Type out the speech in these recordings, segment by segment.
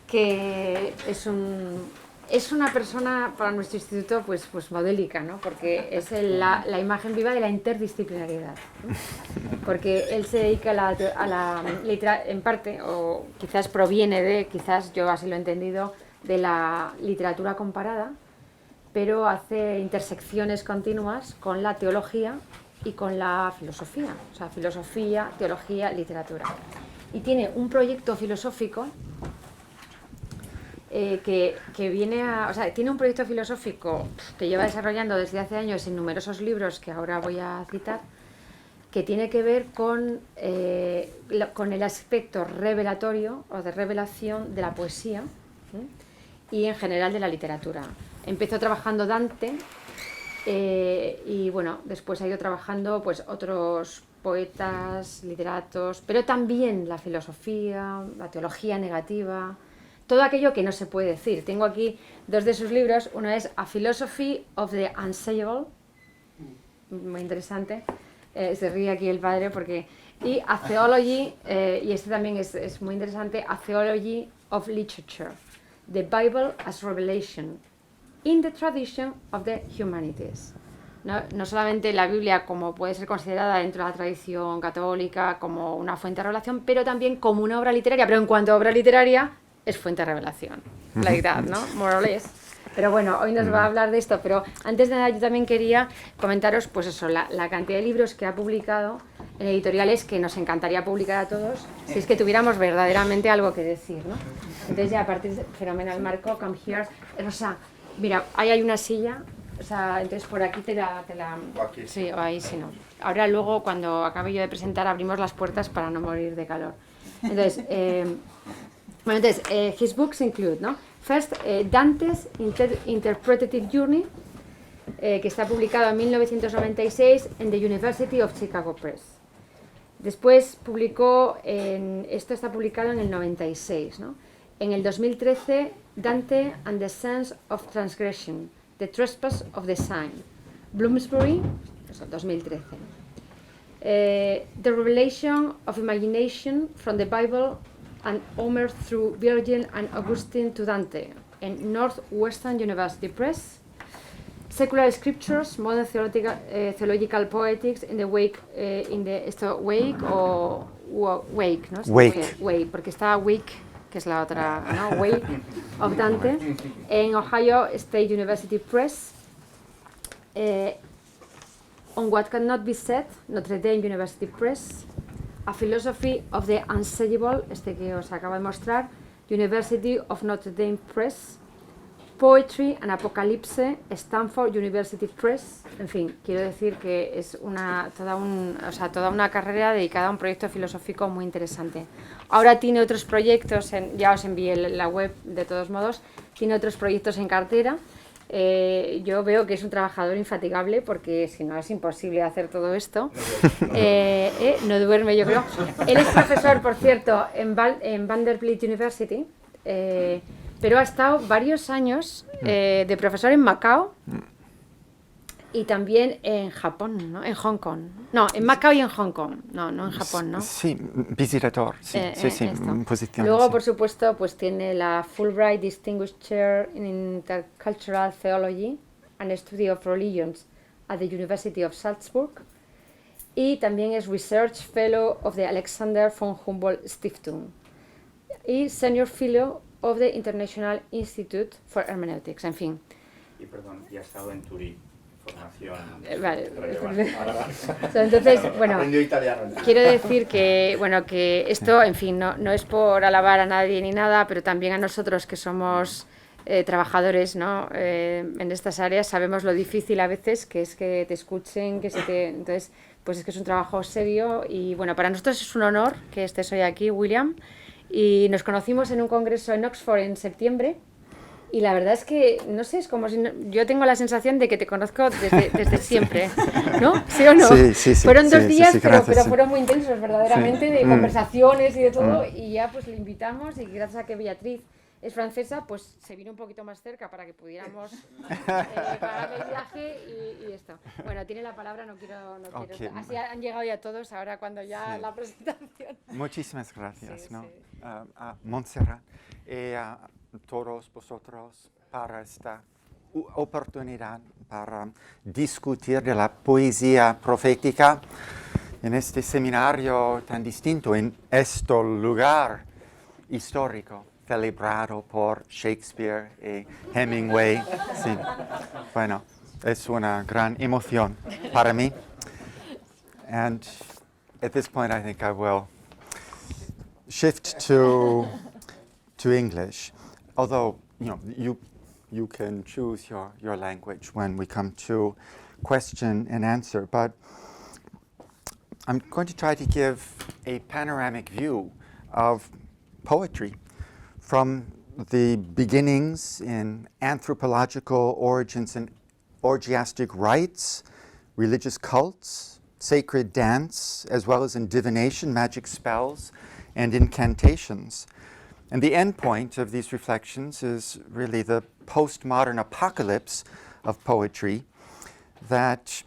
que es una persona para nuestro instituto pues modélica, ¿no? Porque es la imagen viva de la interdisciplinariedad, ¿no? Porque él se dedica a la literatura, en parte, o quizás proviene de, quizás yo así lo he entendido, de la literatura comparada, pero hace intersecciones continuas con la teología y con la filosofía, o sea, filosofía, teología, literatura. Y tiene un proyecto filosófico que viene a... O sea, tiene un proyecto filosófico que lleva desarrollando desde hace años en numerosos libros que ahora voy a citar, que tiene que ver con el aspecto revelatorio o de revelación de la poesía, y en general de la literatura. Empezó trabajando Dante y bueno, después ha ido trabajando pues otros poetas, literatos, pero también la filosofía, la teología negativa, todo aquello que no se puede decir. Tengo aquí dos de sus libros, uno es A Philosophy of the Unsayable, muy interesante, se ríe aquí el padre porque... Y A Theology, y este también es muy interesante, A Theology of Literature, The Bible as Revelation, in the Tradition of the Humanities. No solamente la Biblia como puede ser considerada dentro de la tradición católica como una fuente de revelación, pero también como una obra literaria, pero en cuanto a obra literaria es fuente de revelación, like that, ¿no? More or less. Pero bueno, hoy nos va a hablar de esto, pero antes de nada yo también quería comentaros pues eso, la cantidad de libros que ha publicado en editoriales que nos encantaría publicar a todos si es que tuviéramos verdaderamente algo que decir, ¿no? Entonces ya a partir de fenomenal, Marco, come here. Rosa, mira, ahí hay una silla, o sea, entonces por aquí te la... Aquí. Sí, o ahí sí no. Ahora luego cuando acabe yo de presentar abrimos las puertas para no morir de calor. Entonces, his books include, ¿no? First, Dante's Interpretative Journey, que está publicado en 1996 en the University of Chicago Press. Después publicó, esto está publicado en el 96, ¿no? En el 2013, Dante and the Sense of Transgression, The Trespass of the Sign, Bloomsbury, eso, 2013. The Revelation of Imagination from the Bible and Homer through Virgil and Augustine to Dante, en Northwestern University Press. Secular Scriptures, Modern Theological Poetics in the Wake, Wake o Wake, ¿no? Wake, porque está Wake, que es la otra, ¿no? Wake of Dante, en Ohio State University Press. On What Cannot Be Said, Notre Dame University Press. A Philosophy of the Unsayable, este que os acabo de mostrar, University of Notre Dame Press. Poetry and Apocalypse, Stanford University Press. En fin, quiero decir que es toda una carrera dedicada a un proyecto filosófico muy interesante. Ahora tiene otros proyectos, ya os envié la web de todos modos, tiene otros proyectos en cartera. Yo veo que es un trabajador infatigable porque si no es imposible hacer todo esto. No duerme, yo creo. Él es profesor, por cierto, en Vanderbilt University, pero ha estado varios años de profesor en Macao y también en Japón, ¿no? En Hong Kong. No, en Macao y en Hong Kong. No en Japón, ¿no? Sí, visitador, sí, posición. Luego, por supuesto, pues tiene la Fulbright Distinguished Chair in Intercultural Theology and Study of Religions at the University of Salzburg. Y también es Research Fellow of the Alexander von Humboldt Stiftung. Y Senior Fellow of the International Institute for Hermeneutics, en fin. Y perdón, ya ha estado en Turín, formación vale. relevante. Entonces, bueno, aprendió italiano. Quiero decir que, bueno, que esto, en fin, no es por alabar a nadie ni nada, pero también a nosotros que somos trabajadores, ¿no? En estas áreas sabemos lo difícil a veces que es que te escuchen, entonces, pues es que es un trabajo serio y, bueno, para nosotros es un honor que estés hoy aquí, William. Y nos conocimos en un congreso en Oxford en septiembre y la verdad es que, no sé, es como si yo tengo la sensación de que te conozco desde siempre, ¿no? ¿Sí o no? Sí. Fueron 2 días, gracias, pero fueron muy intensos verdaderamente, de conversaciones y de todo, y ya pues le invitamos y gracias a que Beatriz es francesa, pues se vino un poquito más cerca para que pudiéramos pagar el viaje y esto. Bueno, tiene la palabra, no quiero Okay. así han llegado ya todos ahora cuando ya Sí. la presentación. Muchísimas gracias, Sí, ¿no? sí. A Montserrat y a todos vosotros para esta oportunidad para discutir de la poesía profética en este seminario tan distinto, en este lugar histórico celebrado por Shakespeare y Hemingway. Sí. Bueno, es una gran emoción para mí. And at this point, I think I will shift to English, although you can choose your language when we come to question and answer. But I'm going to try to give a panoramic view of poetry from the beginnings in anthropological origins and orgiastic rites, religious cults, sacred dance, as well as in divination, magic spells, and incantations. And the end point of these reflections is really the postmodern apocalypse of poetry that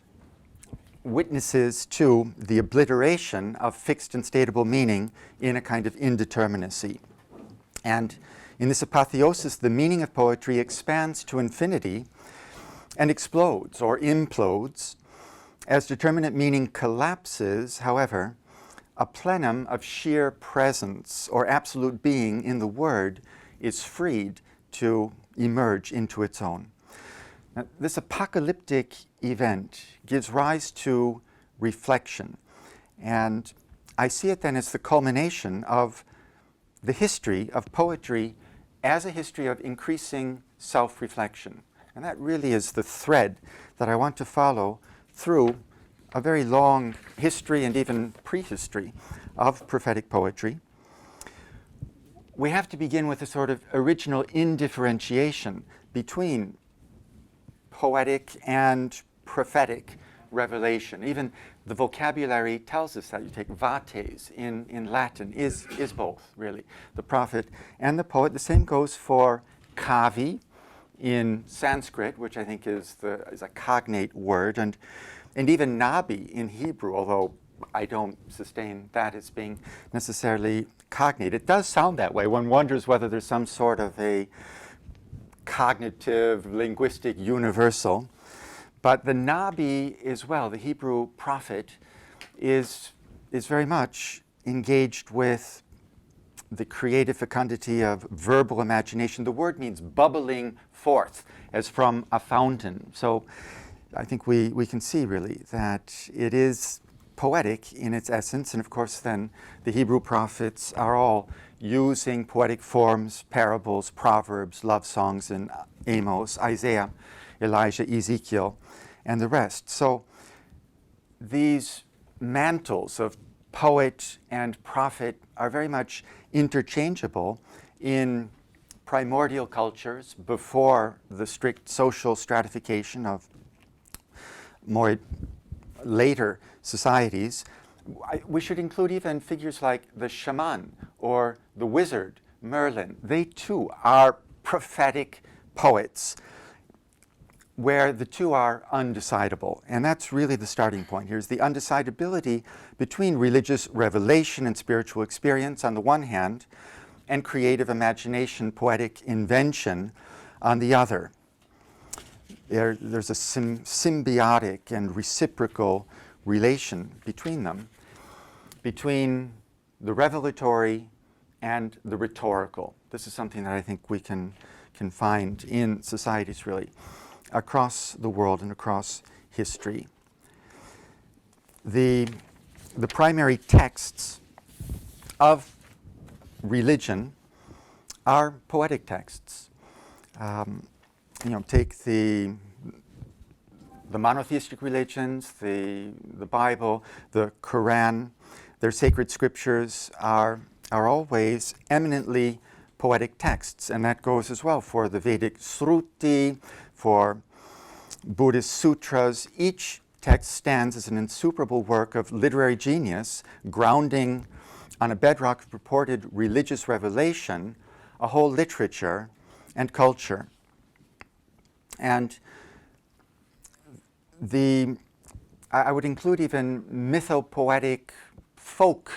witnesses to the obliteration of fixed and statable meaning in a kind of indeterminacy. And in this apotheosis, the meaning of poetry expands to infinity and explodes or implodes. As determinate meaning collapses, however, a plenum of sheer presence or absolute being in the word is freed to emerge into its own. Now, this apocalyptic event gives rise to reflection, and I see it then as the culmination of the history of poetry as a history of increasing self-reflection. And that really is the thread that I want to follow through a very long history and even prehistory of prophetic poetry. We have to begin with a sort of original indifferentiation between poetic and prophetic revelation. Even the vocabulary tells us that. You take vates in Latin is both, really, the prophet and the poet. The same goes for kavi in Sanskrit, which I think is a cognate word, and even nabi in Hebrew, although I don't sustain that as being necessarily cognate. It does sound that way. One wonders whether there's some sort of a cognitive, linguistic universal. But the nabi as well, the Hebrew prophet, is very much engaged with the creative fecundity of verbal imagination. The word means bubbling forth, as from a fountain. So I think we can see really that it is poetic in its essence, and of course then the Hebrew prophets are all using poetic forms, parables, proverbs, love songs in Amos, Isaiah, Elijah, Ezekiel, and the rest. So these mantles of poet and prophet are very much interchangeable in primordial cultures before the strict social stratification of more later societies. We should include even figures like the shaman or the wizard, Merlin. They too are prophetic poets, where the two are undecidable. And that's really the starting point. Here's the undecidability between religious revelation and spiritual experience on the one hand, and creative imagination, poetic invention on the other. There's a symbiotic and reciprocal relation between them, between the revelatory and the rhetorical. This is something that I think we can find in societies really across the world and across history. The primary texts of religion are poetic texts. Take the monotheistic religions, the Bible, the Quran. Their sacred scriptures are always eminently poetic texts, and that goes as well for the Vedic Sruti, for Buddhist sutras. Each text stands as an insuperable work of literary genius, grounding on a bedrock of purported religious revelation a whole literature and culture. And I would include even mythopoetic folk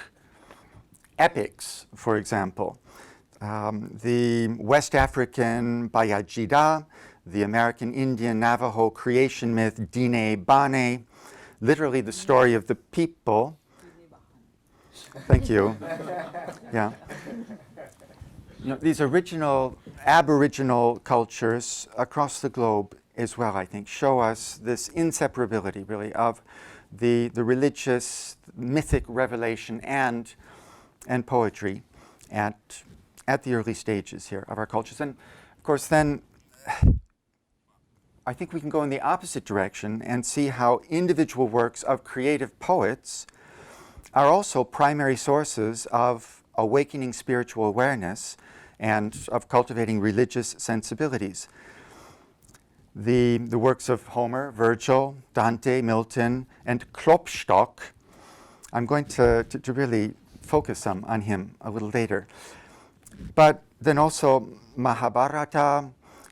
epics, for example. The West African Bayajida, the American Indian Navajo creation myth Dine Bane, literally the story of the people. Thank you. Yeah. You know, these original Aboriginal cultures across the globe as well, I think, show us this inseparability, really, of the religious, mythic revelation and poetry at the early stages here of our cultures. And, of course, then I think we can go in the opposite direction and see how individual works of creative poets are also primary sources of awakening spiritual awareness and of cultivating religious sensibilities. The works of Homer, Virgil, Dante, Milton, and Klopstock, I'm going to really focus some on him a little later. But then also Mahabharata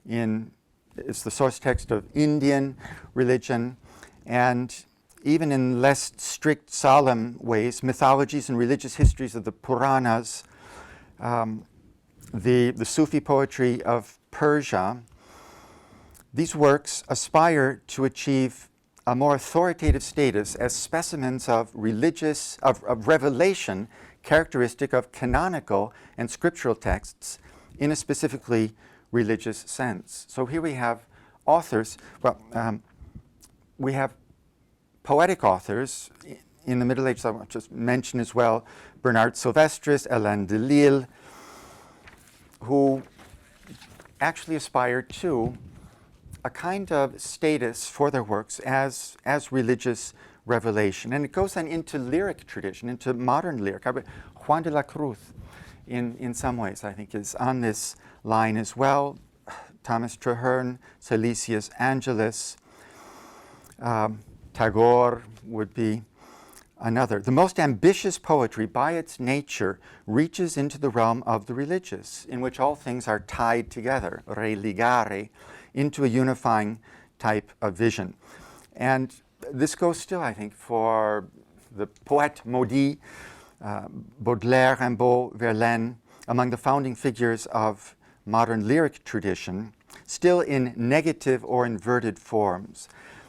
is the source text of Indian religion, and even in less strict, solemn ways, mythologies and religious histories of the Puranas, the Sufi poetry of Persia. These works aspire to achieve a more authoritative status as specimens of revelation characteristic of canonical and scriptural texts in a specifically religious sense. So here we have authors, we have poetic authors in the Middle Ages. I want to just mention as well Bernard Sylvestris, Hélène de Lille, who actually aspire to a kind of status for their works as religious revelation. And it goes then into lyric tradition, into modern lyric. Juan de la Cruz, in some ways, I think, is on this line as well. Thomas Traherne, Silesius Angelus, Tagore would be another. The most ambitious poetry, by its nature, reaches into the realm of the religious, in which all things are tied together, religare, into a unifying type of vision. And this goes still, I think, for the poète maudit, Baudelaire, Rimbaud, Verlaine, among the founding figures of modern lyric tradition, still in negative or inverted forms.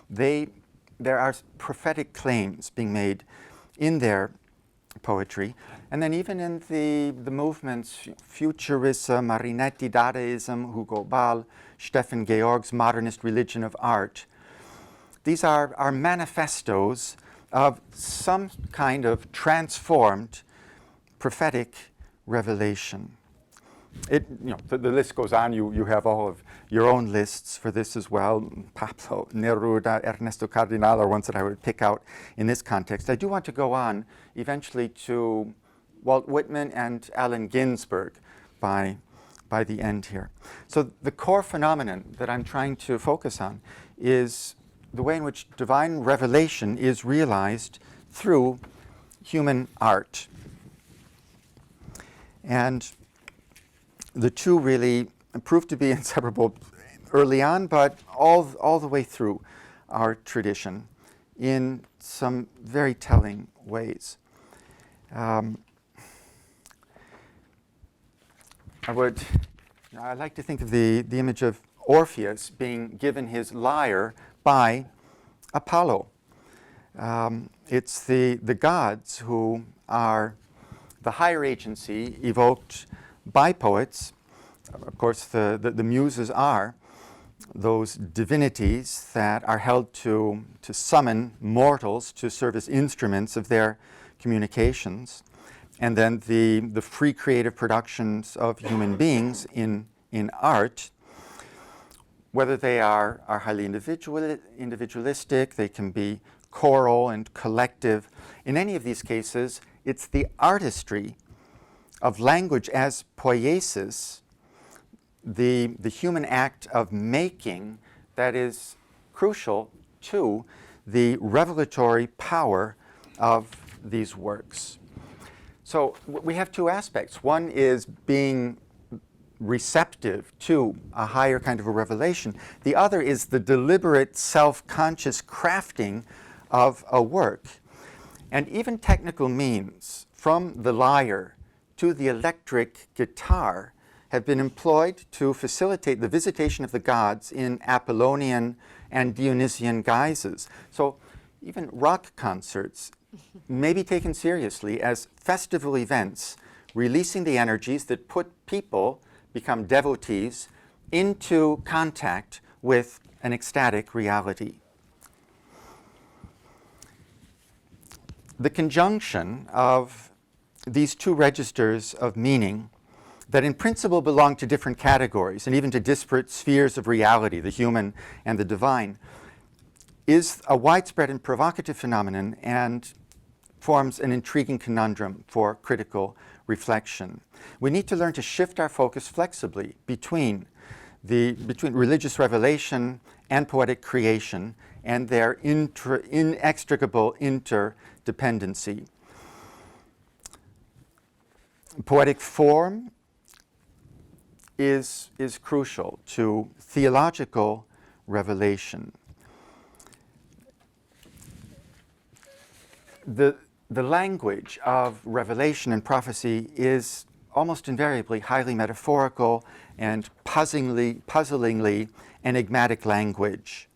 There are prophetic claims being made in their poetry. And then even in the movements, Futurism, Marinetti Dadaism, Hugo Ball, Stefan Georg's modernist religion of art, these are manifestos of some kind of transformed prophetic revelation. The list goes on. You have all of your own lists for this as well. Pablo Neruda, Ernesto Cardenal are ones that I would pick out in this context. I do want to go on eventually to Walt Whitman and Allen Ginsberg by the end here. So the core phenomenon that I'm trying to focus on is the way in which divine revelation is realized through human art. And the two really proved to be inseparable early on, but all the way through our tradition in some very telling ways. I like to think of the image of Orpheus being given his lyre by Apollo. It's the gods who are the higher agency evoked by poets. Of course, the muses are those divinities that are held to summon mortals to serve as instruments of their communications. And then the free creative productions of human beings in art, whether they are highly individualistic, they can be choral and collective. In any of these cases, it's the artistry of language as poiesis, the human act of making, that is crucial to the revelatory power of these works. So we have two aspects. One is being receptive to a higher kind of a revelation. The other is the deliberate, self-conscious crafting of a work. And even technical means, from the lyre to the electric guitar, have been employed to facilitate the visitation of the gods in Apollonian and Dionysian guises. So even rock concerts may be taken seriously as festival events, releasing the energies that put people, become devotees, into contact with an ecstatic reality. The conjunction of these two registers of meaning that in principle belong to different categories and even to disparate spheres of reality, the human and the divine, is a widespread and provocative phenomenon and forms an intriguing conundrum for critical reflection. We need to learn to shift our focus flexibly between religious revelation and poetic creation and their inextricable interdependency. Poetic form is crucial to theological revelation. The language of revelation and prophecy is almost invariably highly metaphorical and puzzlingly enigmatic language.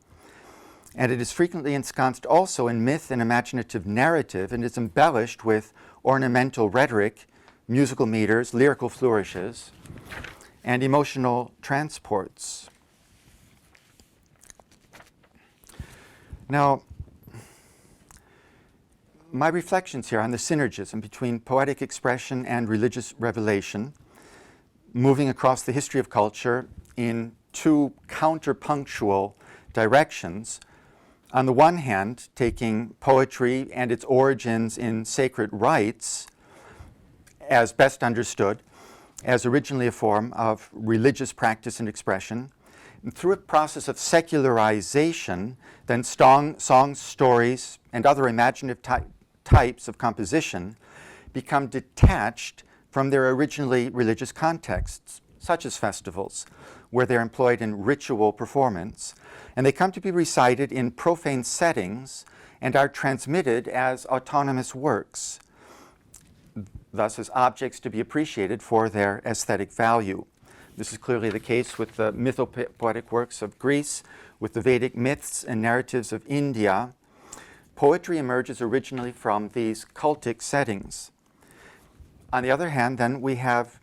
And it is frequently ensconced also in myth and imaginative narrative and is embellished with ornamental rhetoric, musical meters, lyrical flourishes, and emotional transports. Now, my reflections here on the synergism between poetic expression and religious revelation, moving across the history of culture in two counterpunctual directions. On the one hand, taking poetry and its origins in sacred rites as best understood, as originally a form of religious practice and expression, and through a process of secularization, then songs, stories, and other imaginative types of composition become detached from their originally religious contexts, such as festivals, where they're employed in ritual performance, and they come to be recited in profane settings and are transmitted as autonomous works, thus as objects to be appreciated for their aesthetic value. This is clearly the case with the mythopoetic works of Greece, with the Vedic myths and narratives of India. Poetry emerges originally from these cultic settings. On the other hand, then, we have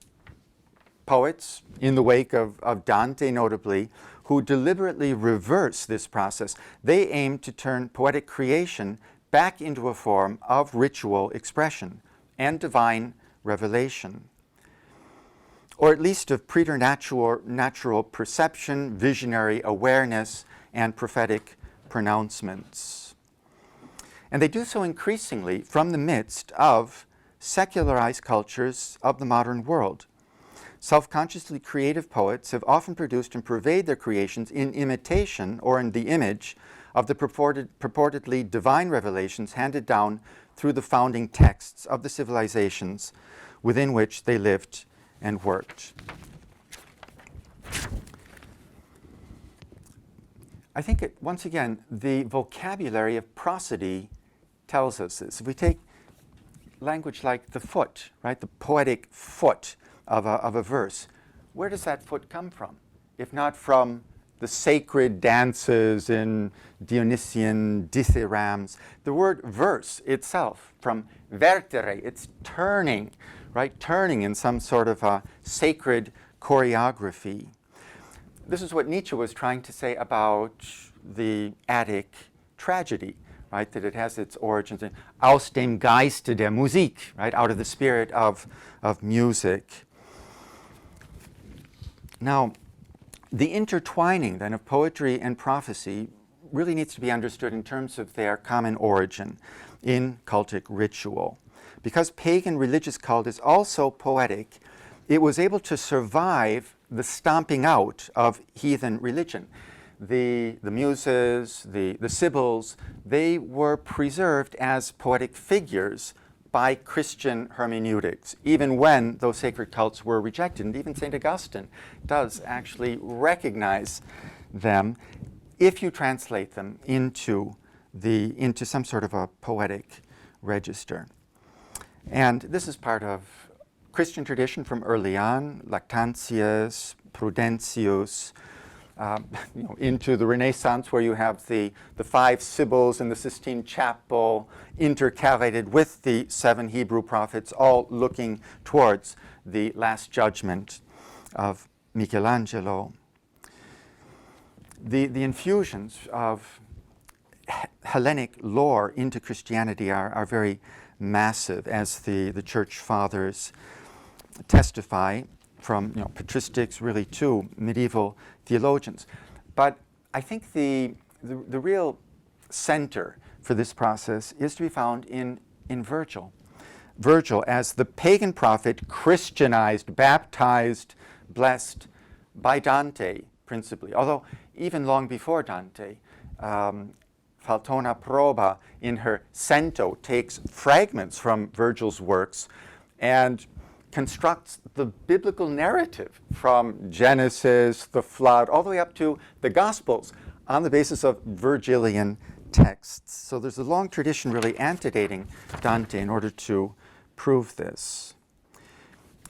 poets, in the wake of Dante notably, who deliberately reverse this process. They aim to turn poetic creation back into a form of ritual expression and divine revelation, or at least of preternatural perception, visionary awareness, and prophetic pronouncements. And they do so increasingly from the midst of secularized cultures of the modern world. Self-consciously creative poets have often produced and pervade their creations in imitation or in the image of the purportedly divine revelations handed down through the founding texts of the civilizations within which they lived and worked. I think, once again, the vocabulary of prosody tells us this. If we take language like the foot, right, the poetic foot of a verse, where does that foot come from? If not from the sacred dances in Dionysian dithyrambs. The word verse itself, from vertere, it's turning, right? Turning in some sort of a sacred choreography. This is what Nietzsche was trying to say about the Attic tragedy, right? That it has its origins in aus dem Geiste der Musik, right? Out of the spirit of music. Now, the intertwining then of poetry and prophecy really needs to be understood in terms of their common origin in cultic ritual. Because pagan religious cult is also poetic, it was able to survive the stomping out of heathen religion. The muses, the sibyls, they were preserved as poetic figures by Christian hermeneutics, even when those sacred cults were rejected. And even St. Augustine does actually recognize them if you translate them into some sort of a poetic register. And this is part of Christian tradition from early on, Lactantius, Prudentius, into the Renaissance, where you have the five Sibyls in the Sistine Chapel intercalated with the seven Hebrew prophets, all looking towards the Last Judgment of Michelangelo. The infusions of Hellenic lore into Christianity are very massive, as the Church Fathers testify, from patristics really to medieval theologians. But I think the real center for this process is to be found in Virgil. Virgil, as the pagan prophet, Christianized, baptized, blessed by Dante principally, although even long before Dante, Faltona Proba in her Cento takes fragments from Virgil's works and constructs the biblical narrative from Genesis, the flood, all the way up to the Gospels on the basis of Virgilian texts. So there's a long tradition really antedating Dante in order to prove this.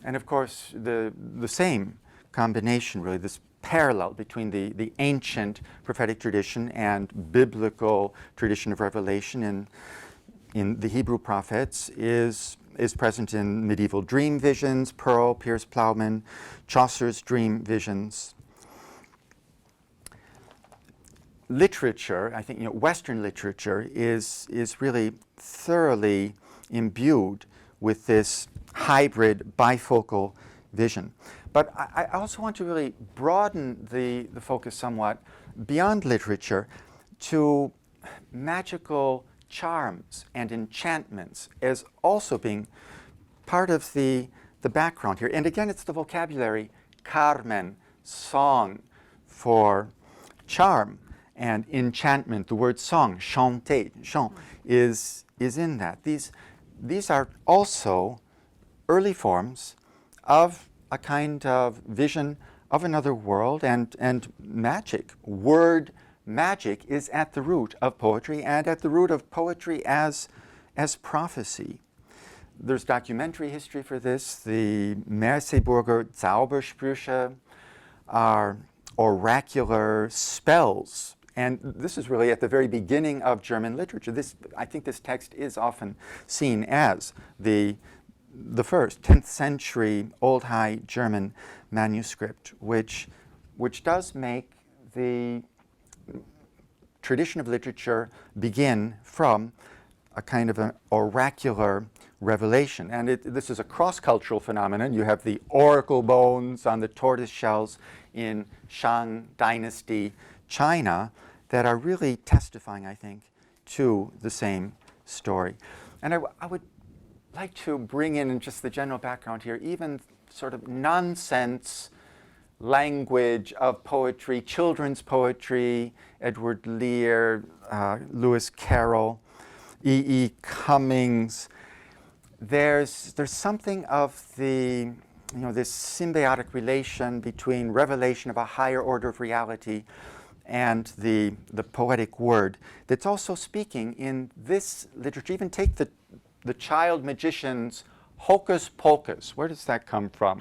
And of course, the same combination, really, this parallel between the ancient prophetic tradition and biblical tradition of revelation in the Hebrew prophets is present in medieval dream visions, Pearl, Piers Plowman, Chaucer's dream visions. Literature, I think, Western literature is really thoroughly imbued with this hybrid bifocal vision. But I also want to really broaden the focus somewhat beyond literature to magical charms and enchantments as also being part of the background here. And again, it's the vocabulary Carmen, song, for charm, and enchantment. The word song, chanter, chant, is in that. These are also early forms of a kind of vision of another world and magic. Word magic is at the root of poetry and at the root of poetry as prophecy. There's documentary history for this. The Merseburger Zaubersprüche are oracular spells. And this is really at the very beginning of German literature. I think this text is often seen as the first 10th century Old High German manuscript, which does make the tradition of literature begin from a kind of an oracular revelation. And this is a cross-cultural phenomenon. You have the oracle bones on the tortoise shells in Shang Dynasty China that are really testifying, I think, to the same story. And I would like to bring in just the general background here, even sort of nonsense language of poetry, children's poetry, Edward Lear, Lewis Carroll, E.E. Cummings. There's something of this symbiotic relation between revelation of a higher order of reality and the poetic word that's also speaking in this literature. Even take the child magician's hocus pocus. Where does that come from?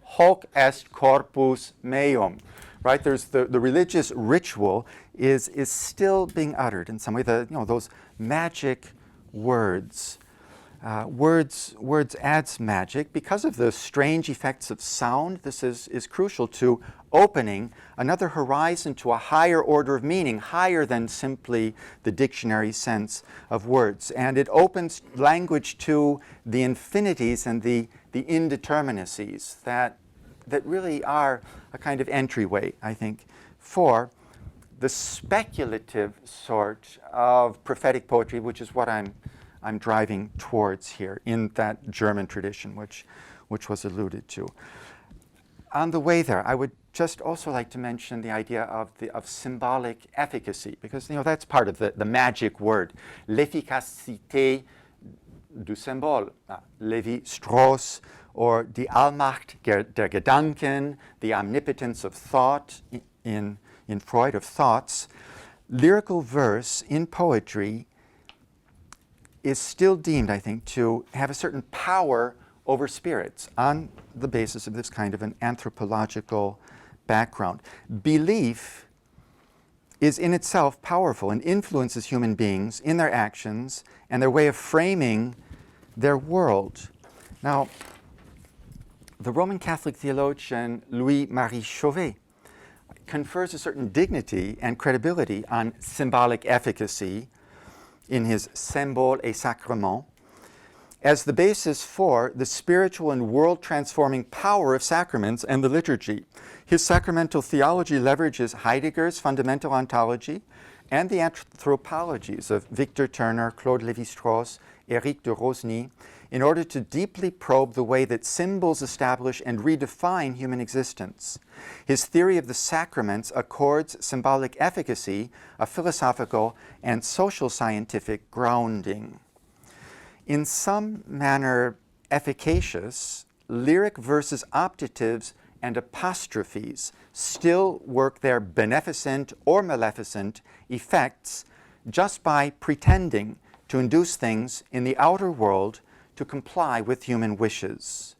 Hoc est corpus meum, right? There's the religious ritual is still being uttered in some way. Those magic words. Words adds magic because of the strange effects of sound. This is crucial to opening another horizon to a higher order of meaning, higher than simply the dictionary sense of words. And it opens language to the infinities and the indeterminacies that really are a kind of entryway, I think, for the speculative sort of prophetic poetry, which is what I'm driving towards here in that German tradition, which was alluded to. On the way there, I would just also like to mention the idea of symbolic efficacy, because that's part of the magic word. L'efficacité du Symbol, Levi-Strauss, or die Allmacht der Gedanken, the omnipotence of thought in Freud, of thoughts, lyrical verse in poetry is still deemed, I think, to have a certain power over spirits on the basis of this kind of an anthropological background. Belief is in itself powerful and influences human beings in their actions and their way of framing their world. Now, the Roman Catholic theologian Louis-Marie Chauvet confers a certain dignity and credibility on symbolic efficacy in his Symboles et Sacrements as the basis for the spiritual and world-transforming power of sacraments and the liturgy. His sacramental theology leverages Heidegger's fundamental ontology and the anthropologies of Victor Turner, Claude Lévi-Strauss, Éric de Rosny, in order to deeply probe the way that symbols establish and redefine human existence. His theory of the sacraments accords symbolic efficacy a philosophical and social scientific grounding. In some manner efficacious, lyric verses, optatives, and apostrophes still work their beneficent or maleficent effects just by pretending to induce things in the outer world to comply with human wishes.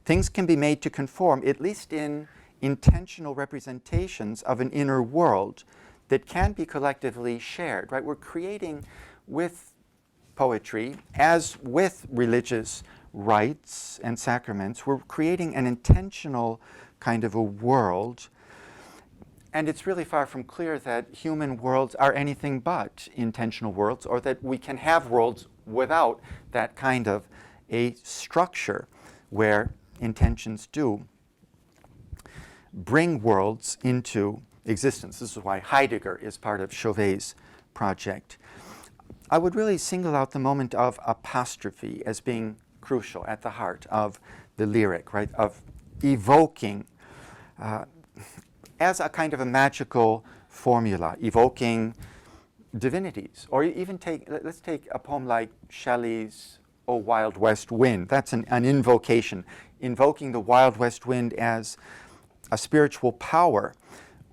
Things can be made to conform, at least in intentional representations of an inner world that can be collectively shared, right? We're creating with poetry, as with religious rites and sacraments, we're creating an intentional kind of a world. And it's really far from clear that human worlds are anything but intentional worlds, or that we can have worlds without that kind of a structure where intentions do bring worlds into existence. This is why Heidegger is part of Chauvet's project. I would really single out the moment of apostrophe as being crucial at the heart of the lyric, right? Of evoking as a kind of a magical formula, evoking divinities. Or even let's take a poem like Shelley's O Wild West Wind. That's an invocation, invoking the wild west wind as a spiritual power,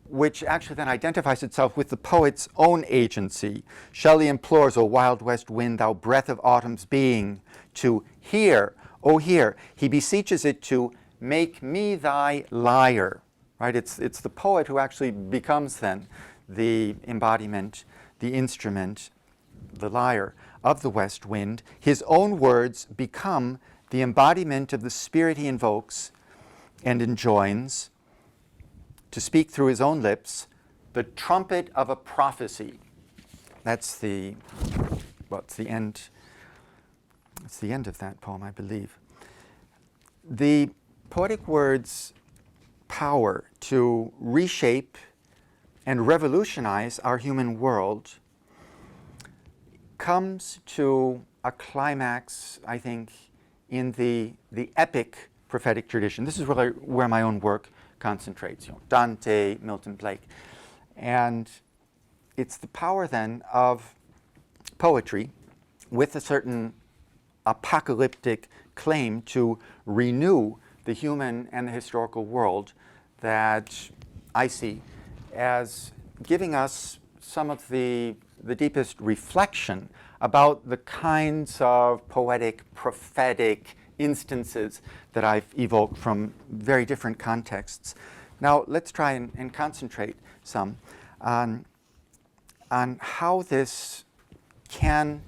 which actually then identifies itself with the poet's own agency. Shelley implores, O wild west wind, thou breath of autumn's being, to hear, oh hear. He beseeches it to make me thy lyre. Right? It's the poet who actually becomes then the embodiment, the instrument, the lyre of the west wind. His own words become the embodiment of the spirit he invokes and enjoins, to speak through his own lips, the trumpet of a prophecy. That's the end. It's the end of that poem, I believe. The poetic word's power to reshape and revolutionize our human world comes to a climax, I think, in the epic prophetic tradition. This is really where my own work concentrates, Dante, Milton Blake. And it's the power then of poetry with a certain apocalyptic claim to renew the human and the historical world that I see as giving us some of the deepest reflection about the kinds of poetic, prophetic instances that I've evoked from very different contexts. Now let's try and concentrate some on how this can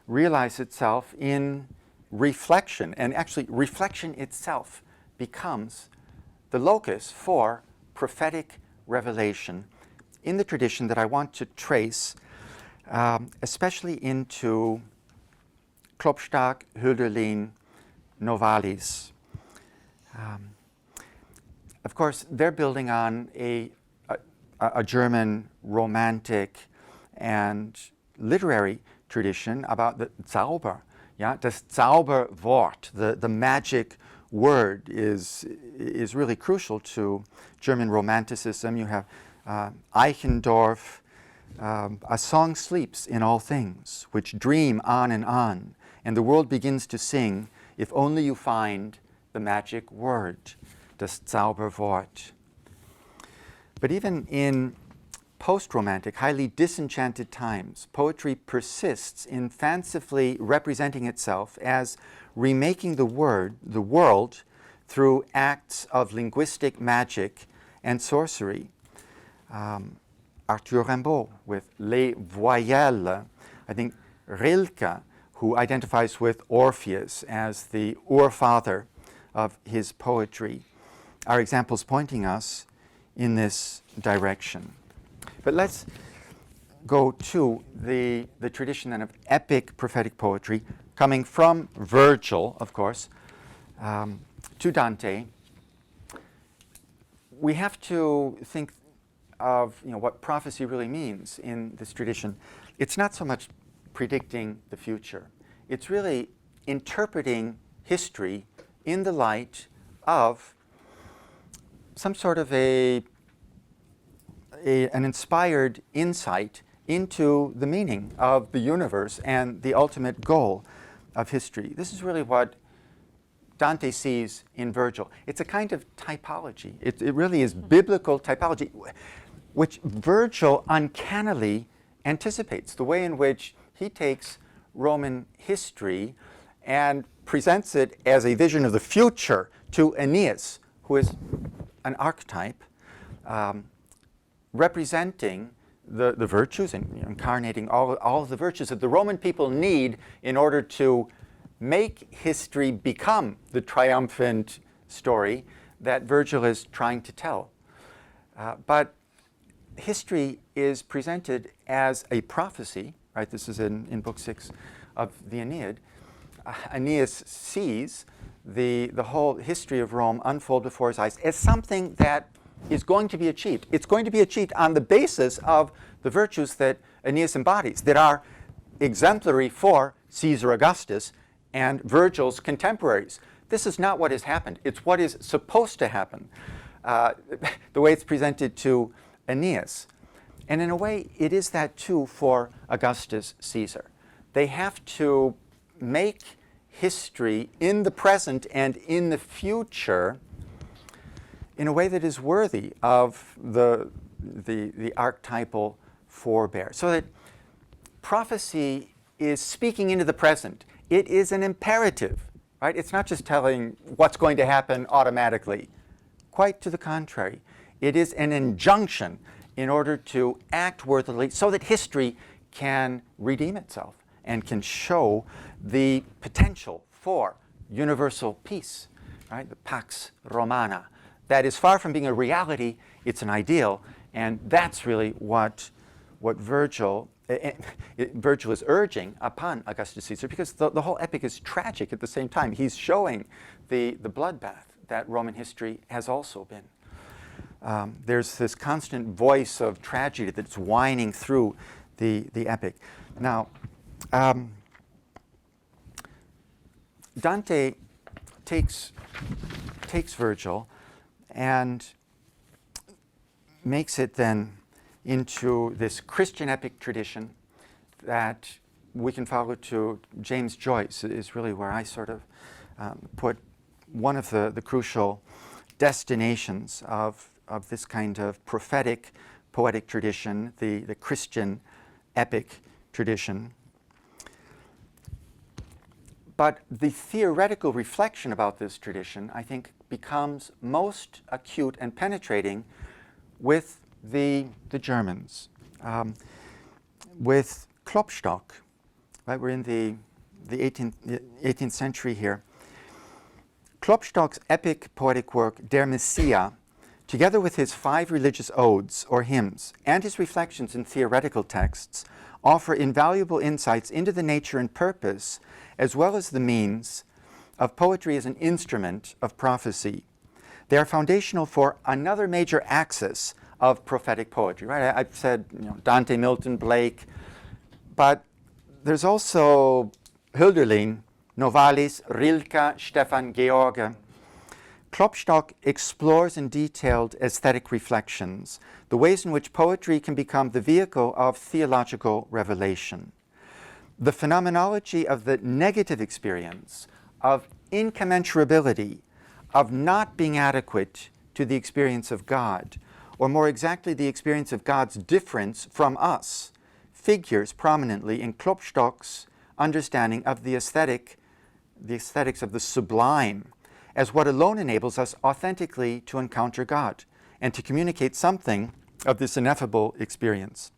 realize itself in reflection. And actually, reflection itself becomes the locus for prophetic revelation in the tradition that I want to trace, especially into Klopstock, Hölderlin, Novalis. Of course, they're building on a German romantic and literary tradition about the Zauber. Yeah, das Zauberwort, the magic word, is really crucial to German Romanticism. You have Eichendorff, a song sleeps in all things, which dream on and on, and the world begins to sing, if only you find the magic word, das Zauberwort. But even in post-romantic, highly disenchanted times, poetry persists in fancifully representing itself as remaking the world, through acts of linguistic magic and sorcery. Arthur Rimbaud with Les Voyelles. I think Rilke, who identifies with Orpheus as the urfather of his poetry, are examples pointing us in this direction. But let's go to the tradition then of epic prophetic poetry, coming from Virgil, of course, to Dante. We have to think of what prophecy really means in this tradition. It's not so much predicting the future. It's really interpreting history in the light of some sort of an inspired insight into the meaning of the universe and the ultimate goal of history. This is really what Dante sees in Virgil. It's a kind of typology. It really is biblical typology, which Virgil uncannily anticipates, the way in which he takes Roman history and presents it as a vision of the future to Aeneas, who is an archetype representing the virtues and incarnating all of the virtues that the Roman people need in order to make history become the triumphant story that Virgil is trying to tell. But history is presented as a prophecy, right? This is in Book 6 of the Aeneid. Aeneas sees the whole history of Rome unfold before his eyes as something that is going to be achieved. It's going to be achieved on the basis of the virtues that Aeneas embodies, that are exemplary for Caesar Augustus and Virgil's contemporaries. This is not what has happened. It's what is supposed to happen, the way it's presented to Aeneas. And in a way, it is that too for Augustus Caesar. They have to make history in the present and in the future in a way that is worthy of the archetypal forebear. So that prophecy is speaking into the present. It is an imperative, right? It's not just telling what's going to happen automatically. Quite to the contrary. It is an injunction in order to act worthily so that history can redeem itself and can show the potential for universal peace, right? The Pax Romana. That is far from being a reality, it's an ideal, and that's really what Virgil is urging upon Augustus Caesar, because the whole epic is tragic at the same time. He's showing the bloodbath that Roman history has also been. There's this constant voice of tragedy that's whining through the epic. Now, Dante takes Virgil and makes it then into this Christian epic tradition that we can follow to James Joyce is really where I sort of put one of the crucial destinations of this kind of prophetic, poetic tradition, the Christian epic tradition. But the theoretical reflection about this tradition, I think, becomes most acute and penetrating with the Germans, with Klopstock. Right, we're in the 18th century here. Klopstock's epic poetic work, Der Messiah, together with his 5 religious odes or hymns and his reflections in theoretical texts, offer invaluable insights into the nature and purpose, as well as the means, of poetry as an instrument of prophecy. They are foundational for another major axis of prophetic poetry. Right? I've said Dante, Milton, Blake, but there's also Hölderlin, Novalis, Rilke, Stefan George. Klopstock explores in detailed aesthetic reflections the ways in which poetry can become the vehicle of theological revelation. the phenomenology of the negative experience, of incommensurability, of not being adequate to the experience of God, or more exactly the experience of God's difference from us, figures prominently in Klopstock's understanding of the aesthetics of the sublime, as what alone enables us authentically to encounter God and to communicate something of this ineffable experience.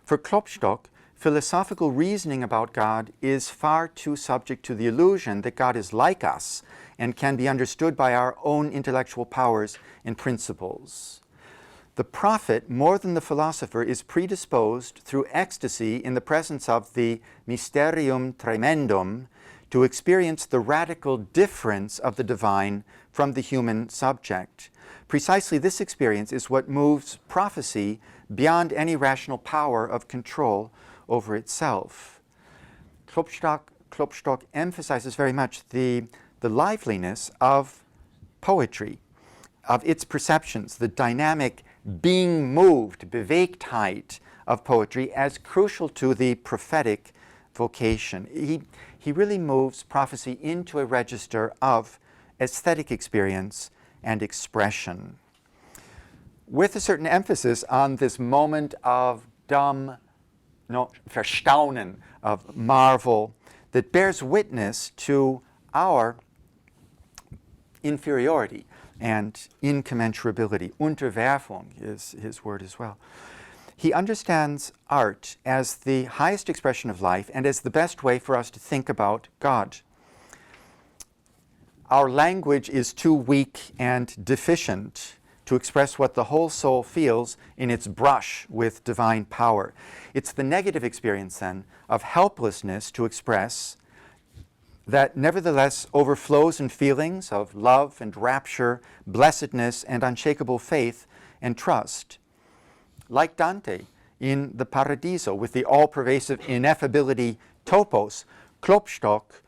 For Klopstock, philosophical reasoning about God is far too subject to the illusion that God is like us and can be understood by our own intellectual powers and principles. The prophet, more than the philosopher, is predisposed through ecstasy in the presence of the mysterium tremendum to experience the radical difference of the divine from the human subject. Precisely this experience is what moves prophecy beyond any rational power of control over itself. Klopstock emphasizes very much the liveliness of poetry, of its perceptions, the dynamic being moved, Bewegtheit of poetry as crucial to the prophetic vocation. He really moves prophecy into a register of aesthetic experience and expression, with a certain emphasis on this moment of Verstaunen, of marvel, that bears witness to our inferiority and incommensurability. Unterwerfung is his word as well. He understands art as the highest expression of life and as the best way for us to think about God. Our language is too weak and deficient to express what the whole soul feels in its brush with divine power. It's the negative experience, then, of helplessness to express that nevertheless overflows in feelings of love and rapture, blessedness and unshakable faith and trust. Like Dante in the Paradiso, with the all-pervasive ineffability topos, Klopstock,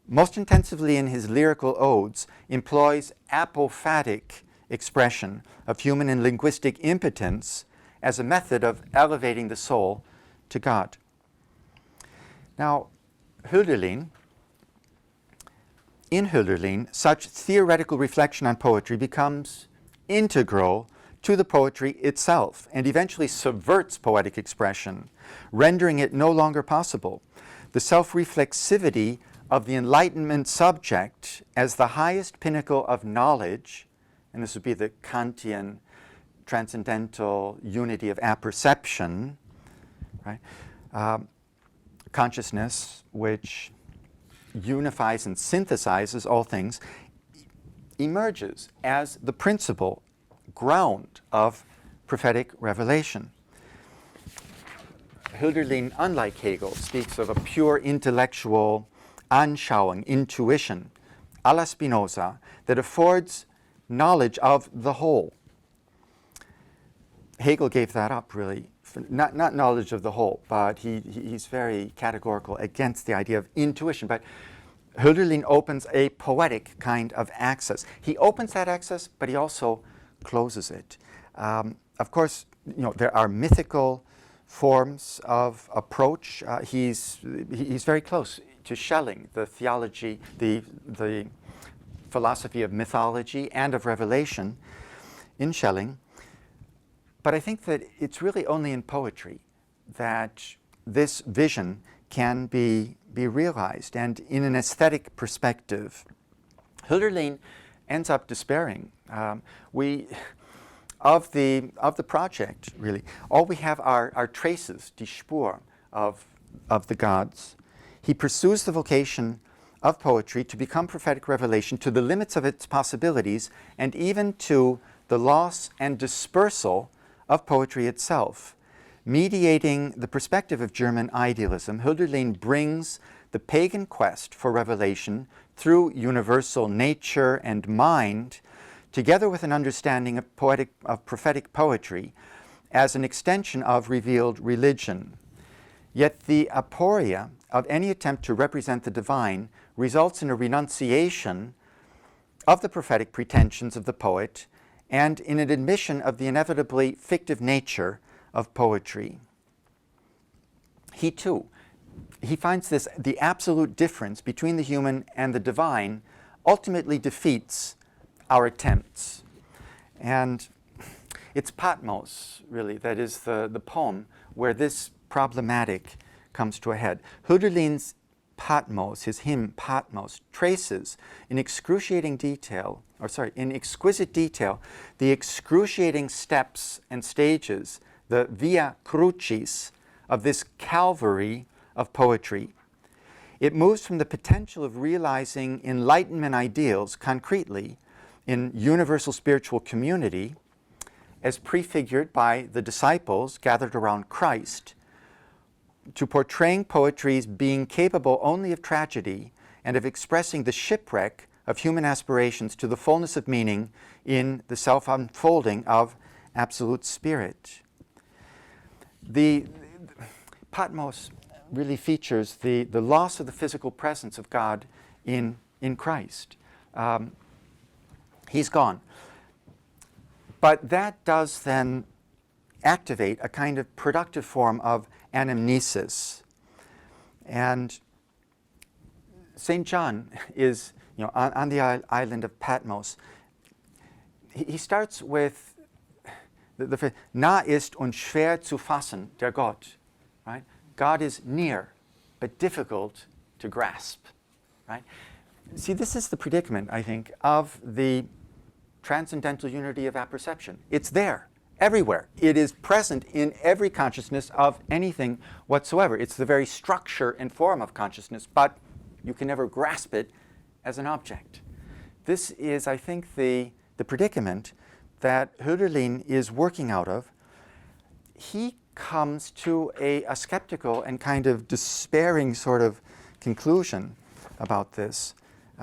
most intensively in his lyrical odes, employs apophatic expression of human and linguistic impotence as a method of elevating the soul to God. Now, in Hölderlin, such theoretical reflection on poetry becomes integral to the poetry itself and eventually subverts poetic expression, rendering it no longer possible. The self-reflexivity of the Enlightenment subject as the highest pinnacle of knowledge, and this would be the Kantian transcendental unity of apperception, right? Consciousness, which unifies and synthesizes all things, emerges as the principal ground of prophetic revelation. Hölderlin, unlike Hegel, speaks of a pure intellectual Anschauung, intuition, a la Spinoza, that affords knowledge of the whole. Hegel gave that up, really. Not knowledge of the whole, but he's very categorical against the idea of intuition. But Hölderlin opens a poetic kind of access. He opens that access, but he also closes it. Of course, there are mythical forms of approach. He's very close to Schelling, the theology, the philosophy of mythology and of revelation in Schelling. But I think that it's really only in poetry that this vision can be realized, and in an aesthetic perspective. Hölderlin ends up despairing. Of the project, really. All we have are traces, die Spur, of the gods. He pursues the vocation of poetry to become prophetic revelation to the limits of its possibilities, and even to the loss and dispersal of poetry itself. Mediating the perspective of German idealism, Hölderlin brings the pagan quest for revelation through universal nature and mind, together with an understanding of prophetic poetry as an extension of revealed religion. Yet the aporia of any attempt to represent the divine results in a renunciation of the prophetic pretensions of the poet and in an admission of the inevitably fictive nature of poetry. He too, he finds this, the absolute difference between the human and the divine ultimately defeats our attempts. And it's Patmos, really, that is the poem where this problematic comes to a head. Hölderlin's Patmos, his hymn Patmos, traces in exquisite detail, the excruciating steps and stages, the via crucis of this Calvary of poetry. It moves from the potential of realizing Enlightenment ideals concretely in universal spiritual community, as prefigured by the disciples gathered around Christ, to portraying poetry's being capable only of tragedy and of expressing the shipwreck of human aspirations to the fullness of meaning in the self-unfolding of absolute spirit. The Patmos really features the loss of the physical presence of God in Christ. He's gone. But that does then activate a kind of productive form of anamnesis. And St. John is, on the island of Patmos. He starts with the phrase, nah ist und schwer zu fassen, der Gott. Right? God is near, but difficult to grasp. Right? See, this is the predicament, I think, of the transcendental unity of apperception. It's there, everywhere. It is present in every consciousness of anything whatsoever. It's the very structure and form of consciousness, but you can never grasp it as an object. This is, I think, the predicament that Hölderlin is working out of. He comes to a skeptical and kind of despairing sort of conclusion about this.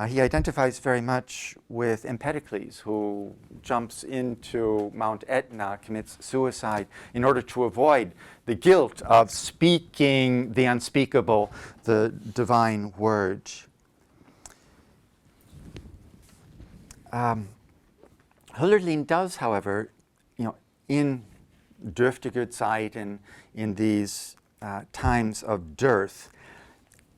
He identifies very much with Empedocles, who jumps into Mount Etna, commits suicide in order to avoid the guilt of speaking the unspeakable, the divine word. Hölderlin does, however, in dürftige Zeit and in these times of dearth,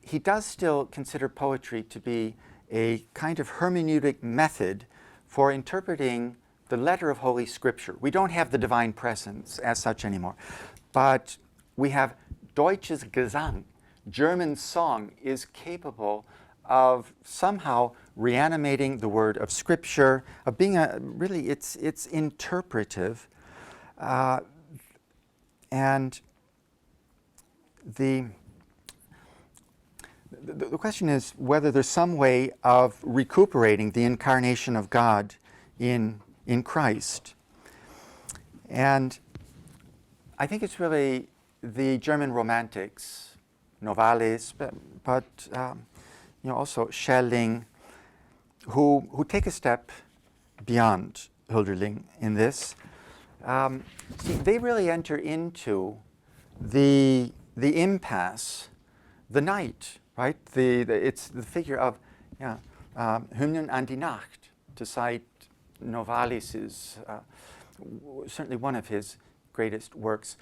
he does still consider poetry to be a kind of hermeneutic method for interpreting the letter of Holy Scripture. We don't have the divine presence as such anymore, but we have Deutsches Gesang. German song is capable of somehow reanimating the word of Scripture, of being really, it's interpretive. And the question is whether there's some way of recuperating the incarnation of God in Christ. And I think it's really the German Romantics, Novalis, but also Schelling, who take a step beyond Hölderlin in this. They really enter into the impasse, the night, right? It's the figure of Hymnen an die Nacht, to cite Novalis is certainly one of his greatest works.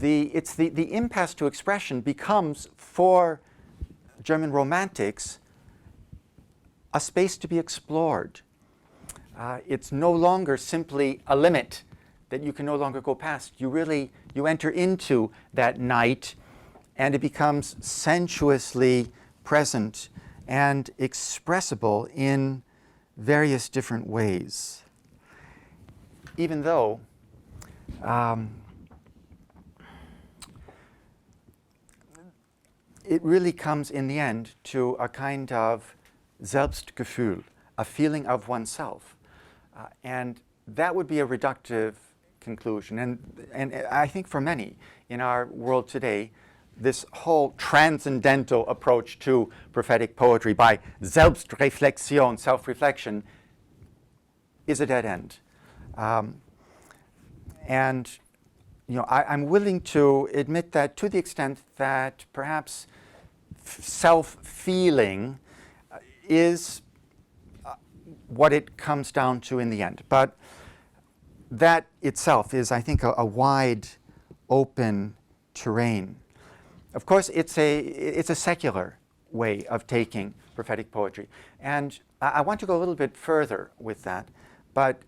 It's the impasse to expression becomes, for German Romantics, a space to be explored. It's no longer simply a limit that you can no longer go past. You enter into that night, and it becomes sensuously present and expressible in various different ways. Even though it really comes in the end to a kind of Selbstgefühl, a feeling of oneself. And that would be a reductive conclusion. And I think for many in our world today, this whole transcendental approach to prophetic poetry by Selbstreflexion, self-reflection, is a dead end. And I'm willing to admit that to the extent that perhaps self-feeling is what it comes down to in the end. But that itself is, I think, a wide, open terrain. of course, it's a secular way of taking prophetic poetry. And I want to go a little bit further with that, but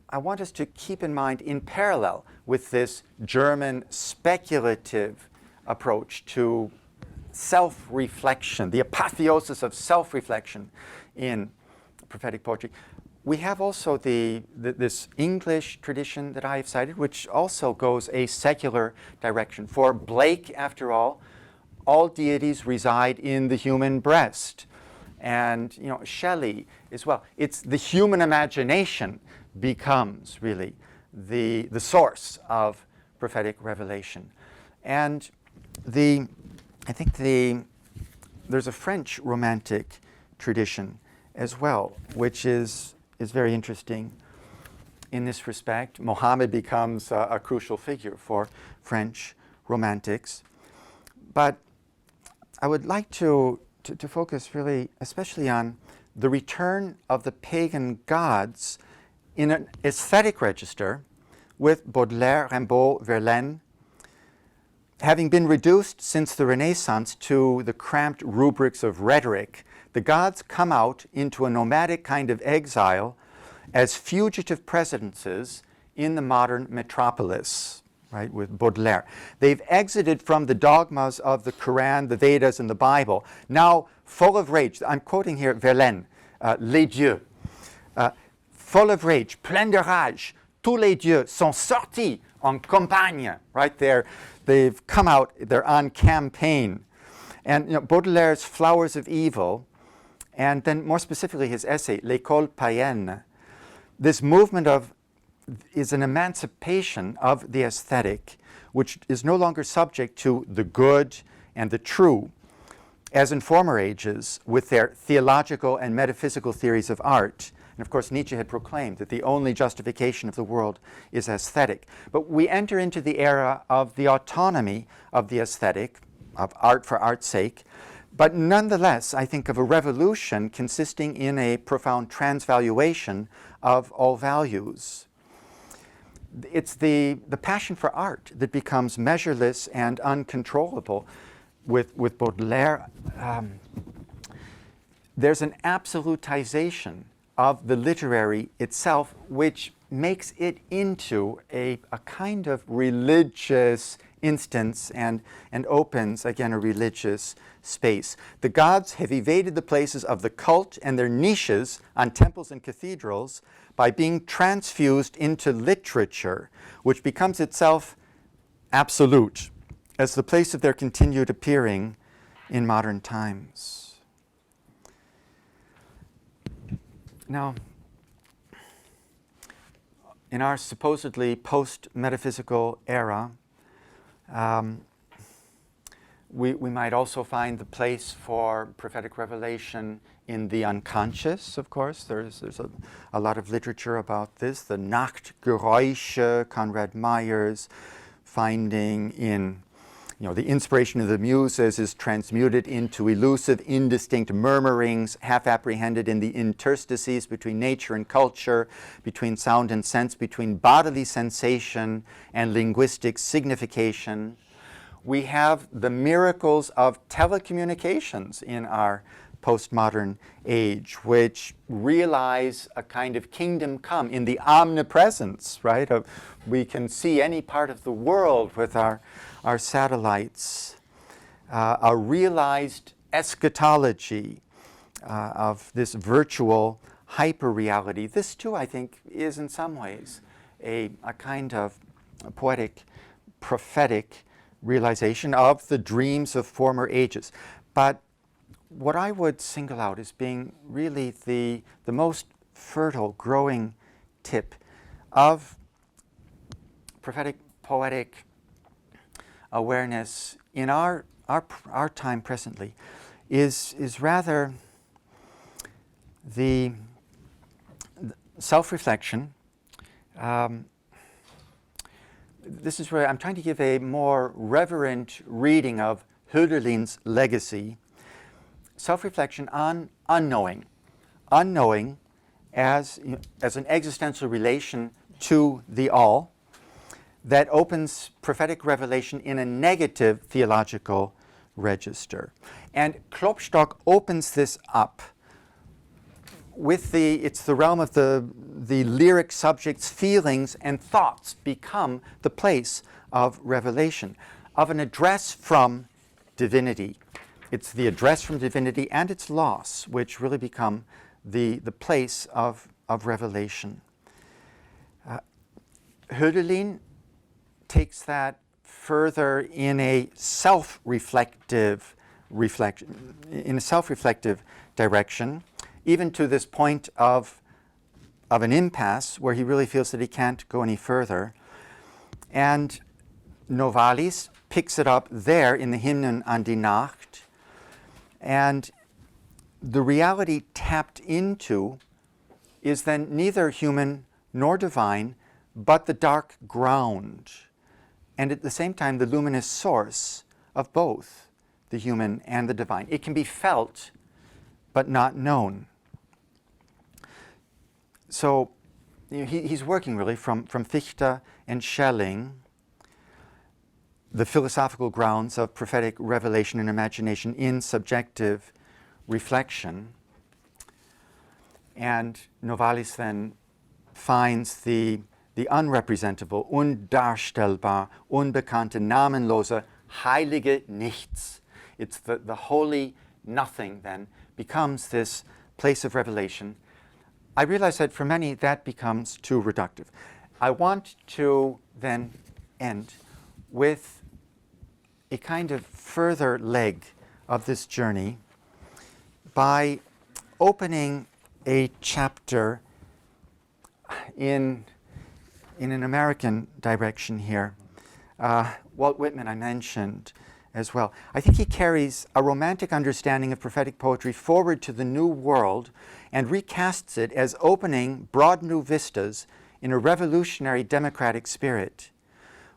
I want us to keep in mind, in parallel with this German speculative approach to self-reflection, the apotheosis of self-reflection in prophetic poetry, we have also this English tradition that I have cited, which also goes a secular direction. For Blake, after all deities reside in the human breast. And Shelley as well. It's the human imagination becomes really the source of prophetic revelation. And I think there's a French romantic tradition as well, which is very interesting in this respect. Mohammed becomes a crucial figure for French romantics. But I would like to focus really especially on the return of the pagan gods in an aesthetic register with Baudelaire, Rimbaud, Verlaine, having been reduced since the Renaissance to the cramped rubrics of rhetoric. The gods come out into a nomadic kind of exile as fugitive presences in the modern metropolis, right, with Baudelaire. They've exited from the dogmas of the Quran, the Vedas, and the Bible, now full of rage. I'm quoting here Verlaine, Les dieux. Full of rage, plein de rage, tous les dieux sont sortis en campagne, right there. They've come out, they're on campaign. And Baudelaire's Flowers of Evil, and then more specifically his essay, L'école païenne, this movement is an emancipation of the aesthetic, which is no longer subject to the good and the true, as in former ages with their theological and metaphysical theories of art. And of course, Nietzsche had proclaimed that the only justification of the world is aesthetic. But we enter into the era of the autonomy of the aesthetic, of art for art's sake, but nonetheless, I think of a revolution consisting in a profound transvaluation of all values. It's the passion for art that becomes measureless and uncontrollable. With Baudelaire, there's an absolutization of the literary itself, which makes it into a kind of religious instance and opens, again, a religious space. The gods have evaded the places of the cult and their niches on temples and cathedrals by being transfused into literature, which becomes itself absolute as the place of their continued appearing in modern times. Now, in our supposedly post-metaphysical era, we might also find the place for prophetic revelation in the unconscious, of course. There's a lot of literature about this. The Nachtgeräusche, Conrad Meyer's finding in the inspiration of the muses is transmuted into elusive, indistinct murmurings, half apprehended in the interstices between nature and culture, between sound and sense, between bodily sensation and linguistic signification. We have the miracles of telecommunications in our postmodern age, which realize a kind of kingdom come in the omnipresence, right? We can see any part of the world with our satellites, a realized eschatology of this virtual hyper-reality. This too, I think, is in some ways a kind of poetic, prophetic realization of the dreams of former ages. But what I would single out as being really the most fertile, growing tip of prophetic, poetic awareness in our time presently is rather the self-reflection. This is where I'm trying to give a more reverent reading of Hölderlin's legacy. Self-reflection on unknowing as an existential relation to the all, that opens prophetic revelation in a negative theological register. And Klopstock opens this up with it's the realm of the lyric subjects, feelings, and thoughts become the place of revelation, of an address from divinity. It's the address from divinity and its loss which really become the place of revelation. Hölderlin takes that further in a self-reflective direction, even to this point of an impasse where he really feels that he can't go any further. And Novalis picks it up there in the Hymnen an die Nacht, and the reality tapped into is then neither human nor divine, but the dark ground, and at the same time the luminous source of both the human and the divine. It can be felt, but not known. So he's working really from Fichte and Schelling, the philosophical grounds of prophetic revelation and imagination in subjective reflection. And Novalis then finds the unrepresentable, undarstellbar, unbekannte, namenlose, heilige Nichts. It's the holy nothing then becomes this place of revelation. I realize that for many that becomes too reductive. I want to then end with a kind of further leg of this journey by opening a chapter in an American direction here. Walt Whitman I mentioned as well. I think he carries a romantic understanding of prophetic poetry forward to the New World and recasts it as opening broad new vistas in a revolutionary democratic spirit.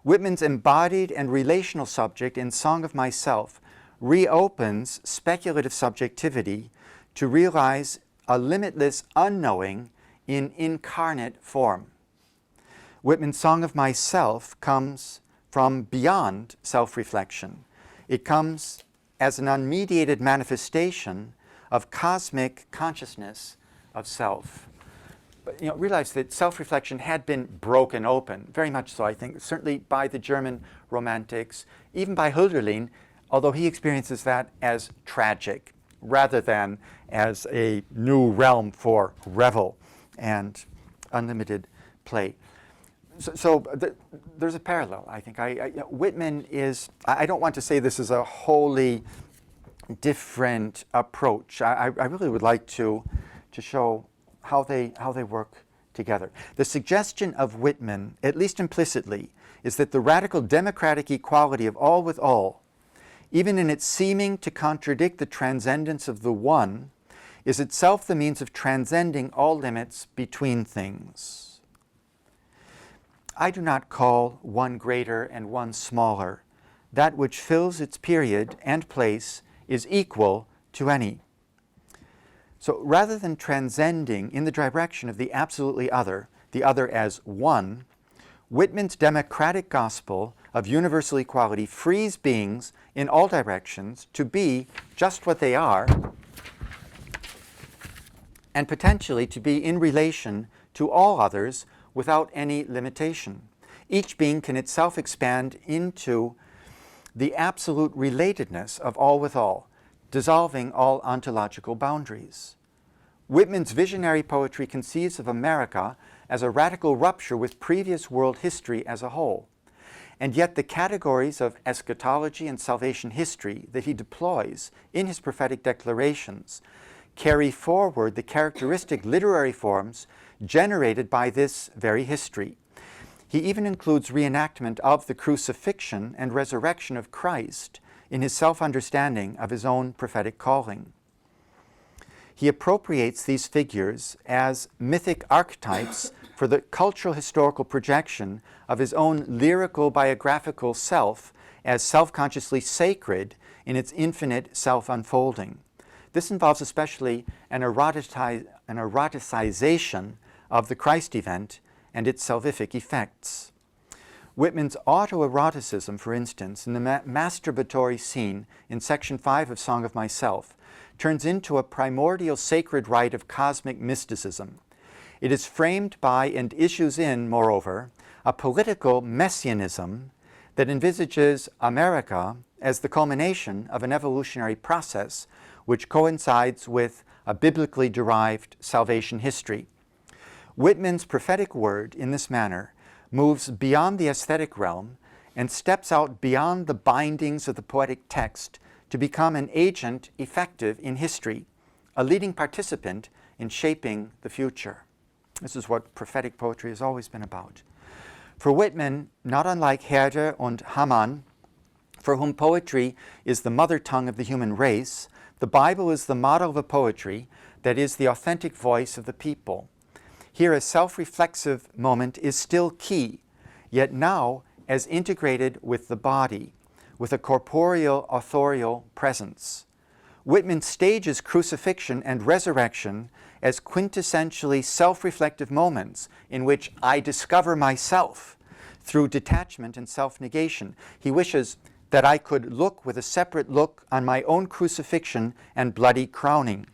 Whitman's embodied and relational subject in Song of Myself reopens speculative subjectivity to realize a limitless unknowing in incarnate form. Whitman's Song of Myself comes from beyond self-reflection. It comes as an unmediated manifestation of cosmic consciousness of self. But realize that self-reflection had been broken open, very much so, I think, certainly by the German Romantics, even by Hölderlin, although he experiences that as tragic rather than as a new realm for revel and unlimited play. There's a parallel, I think. Whitman is, I don't want to say this is a wholly different approach. I really would like to show how they work together. The suggestion of Whitman, at least implicitly, is that the radical democratic equality of all with all, even in its seeming to contradict the transcendence of the one, is itself the means of transcending all limits between things. I do not call one greater and one smaller. That which fills its period and place is equal to any. So rather than transcending in the direction of the absolutely other, the other as one, Whitman's democratic gospel of universal equality frees beings in all directions to be just what they are and potentially to be in relation to all others without any limitation. Each being can itself expand into the absolute relatedness of all with all, dissolving all ontological boundaries. Whitman's visionary poetry conceives of America as a radical rupture with previous world history as a whole. And yet the categories of eschatology and salvation history that he deploys in his prophetic declarations carry forward the characteristic literary forms generated by this very history. He even includes reenactment of the crucifixion and resurrection of Christ in his self-understanding of his own prophetic calling. He appropriates these figures as mythic archetypes for the cultural historical projection of his own lyrical biographical self as self-consciously sacred in its infinite self-unfolding. This involves especially an eroticization of the Christ event and its salvific effects. Whitman's autoeroticism, for instance, in the masturbatory scene in section 5 of Song of Myself, turns into a primordial sacred rite of cosmic mysticism. It is framed by and issues in, moreover, a political messianism that envisages America as the culmination of an evolutionary process which coincides with a biblically derived salvation history. Whitman's prophetic word, in this manner, moves beyond the aesthetic realm and steps out beyond the bindings of the poetic text to become an agent effective in history, a leading participant in shaping the future. This is what prophetic poetry has always been about. For Whitman, not unlike Herder and Hamann, for whom poetry is the mother tongue of the human race, the Bible is the model of a poetry that is the authentic voice of the people. Here a self-reflexive moment is still key, yet now as integrated with the body, with a corporeal authorial presence. Whitman stages crucifixion and resurrection as quintessentially self-reflective moments in which I discover myself through detachment and self-negation. He wishes that I could look with a separate look on my own crucifixion and bloody crowning.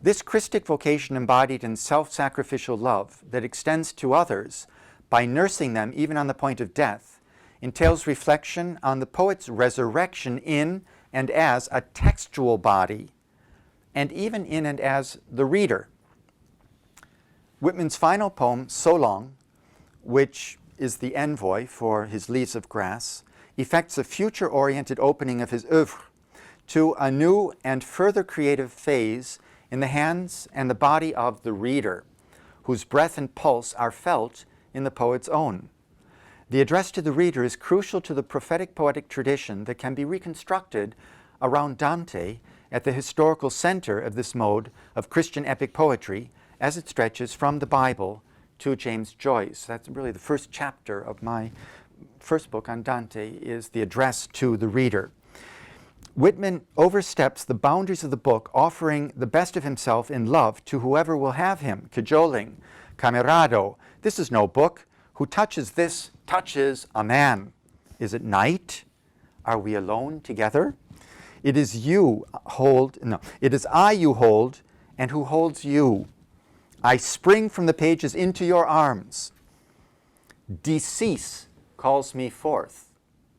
This Christic vocation embodied in self-sacrificial love that extends to others by nursing them even on the point of death entails reflection on the poet's resurrection in and as a textual body, and even in and as the reader. Whitman's final poem, So Long, which is the envoy for his Leaves of Grass, effects a future-oriented opening of his oeuvre to a new and further creative phase in the hands and the body of the reader, whose breath and pulse are felt in the poet's own. The address to the reader is crucial to the prophetic poetic tradition that can be reconstructed around Dante at the historical center of this mode of Christian epic poetry as it stretches from the Bible to James Joyce. That's really the first chapter of my first book on Dante, is the address to the reader. Whitman oversteps the boundaries of the book, offering the best of himself in love to whoever will have him, cajoling, camerado, this is no book. Who touches this touches a man. Is it night? Are we alone together? It is it is I you hold, and who holds you? I spring from the pages into your arms. Decease calls me forth.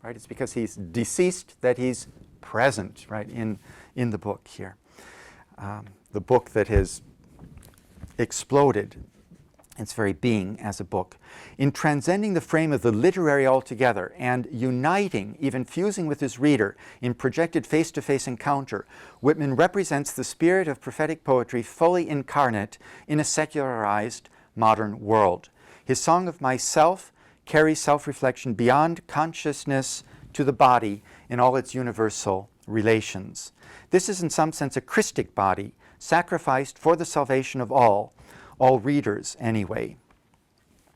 Right? It's because he's deceased that he's present, right, in the book here. The book that has exploded its very being as a book. In transcending the frame of the literary altogether and uniting, even fusing with his reader in projected face-to-face encounter, Whitman represents the spirit of prophetic poetry fully incarnate in a secularized modern world. His Song of Myself carries self-reflection beyond consciousness to the body in all its universal relations. This is in some sense a Christic body, sacrificed for the salvation of all readers anyway.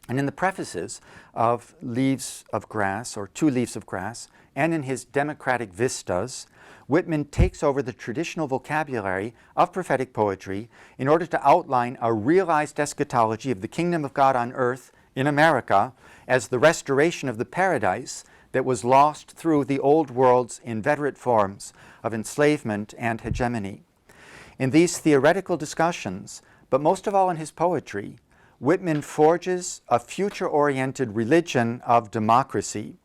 And in the prefaces of Leaves of Grass, or To Leaves of Grass, and in his Democratic Vistas, Whitman takes over the traditional vocabulary of prophetic poetry in order to outline a realized eschatology of the kingdom of God on earth in America as the restoration of the paradise that was lost through the old world's inveterate forms of enslavement and hegemony. In these theoretical discussions, but most of all in his poetry, Whitman forges a future-oriented religion of democracy.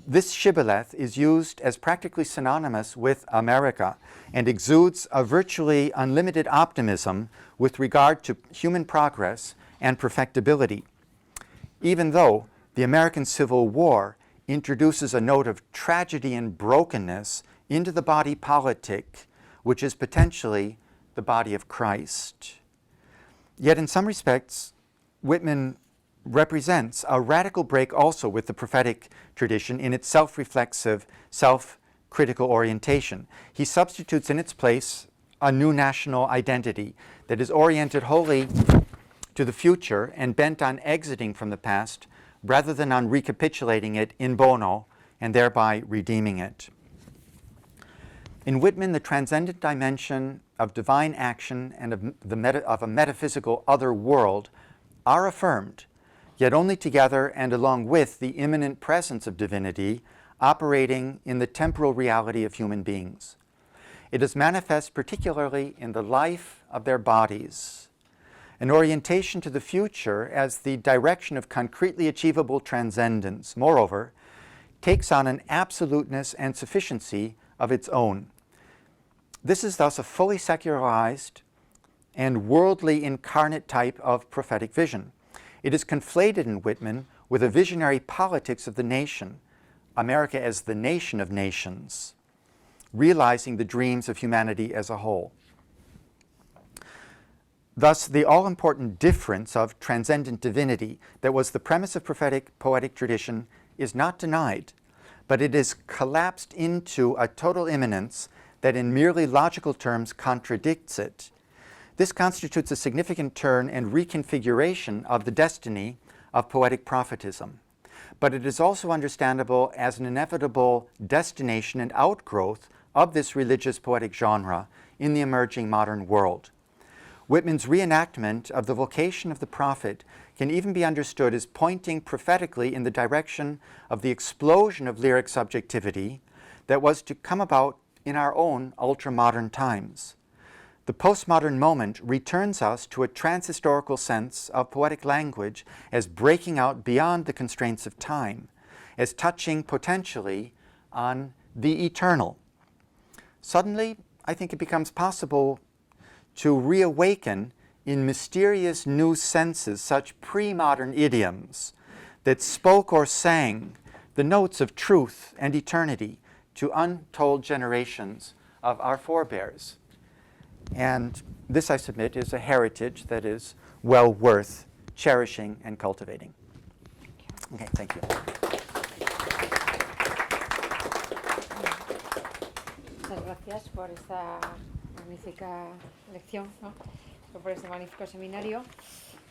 This shibboleth is used as practically synonymous with America and exudes a virtually unlimited optimism with regard to human progress and perfectibility. Even though the American Civil War introduces a note of tragedy and brokenness into the body politic, which is potentially the body of Christ. Yet in some respects, Whitman represents a radical break also with the prophetic tradition in its self-reflexive, self-critical orientation. He substitutes in its place a new national identity that is oriented wholly to the future and bent on exiting from the past rather than on recapitulating it in bono and thereby redeeming it. In Whitman, the transcendent dimension of divine action and of a metaphysical other world are affirmed, yet only together and along with the immanent presence of divinity operating in the temporal reality of human beings. It is manifest particularly in the life of their bodies, an orientation to the future as the direction of concretely achievable transcendence, moreover, takes on an absoluteness and sufficiency of its own. This is thus a fully secularized and worldly incarnate type of prophetic vision. It is conflated in Whitman with a visionary politics of the nation, America as the nation of nations, realizing the dreams of humanity as a whole. Thus, the all-important difference of transcendent divinity that was the premise of prophetic poetic tradition is not denied, but it is collapsed into a total immanence that in merely logical terms contradicts it. This constitutes a significant turn and reconfiguration of the destiny of poetic prophetism. But it is also understandable as an inevitable destination and outgrowth of this religious poetic genre in the emerging modern world. Whitman's reenactment of the vocation of the prophet can even be understood as pointing prophetically in the direction of the explosion of lyric subjectivity that was to come about in our own ultra-modern times. The postmodern moment returns us to a transhistorical sense of poetic language as breaking out beyond the constraints of time, as touching potentially on the eternal. Suddenly, I think it becomes possible to reawaken in mysterious new senses such pre-modern idioms that spoke or sang the notes of truth and eternity to untold generations of our forebears. And this, I submit, is a heritage that is well worth cherishing and cultivating. Okay, thank you. Muchas gracias por esta magnífica lección, ¿no? Por este magnífico seminario.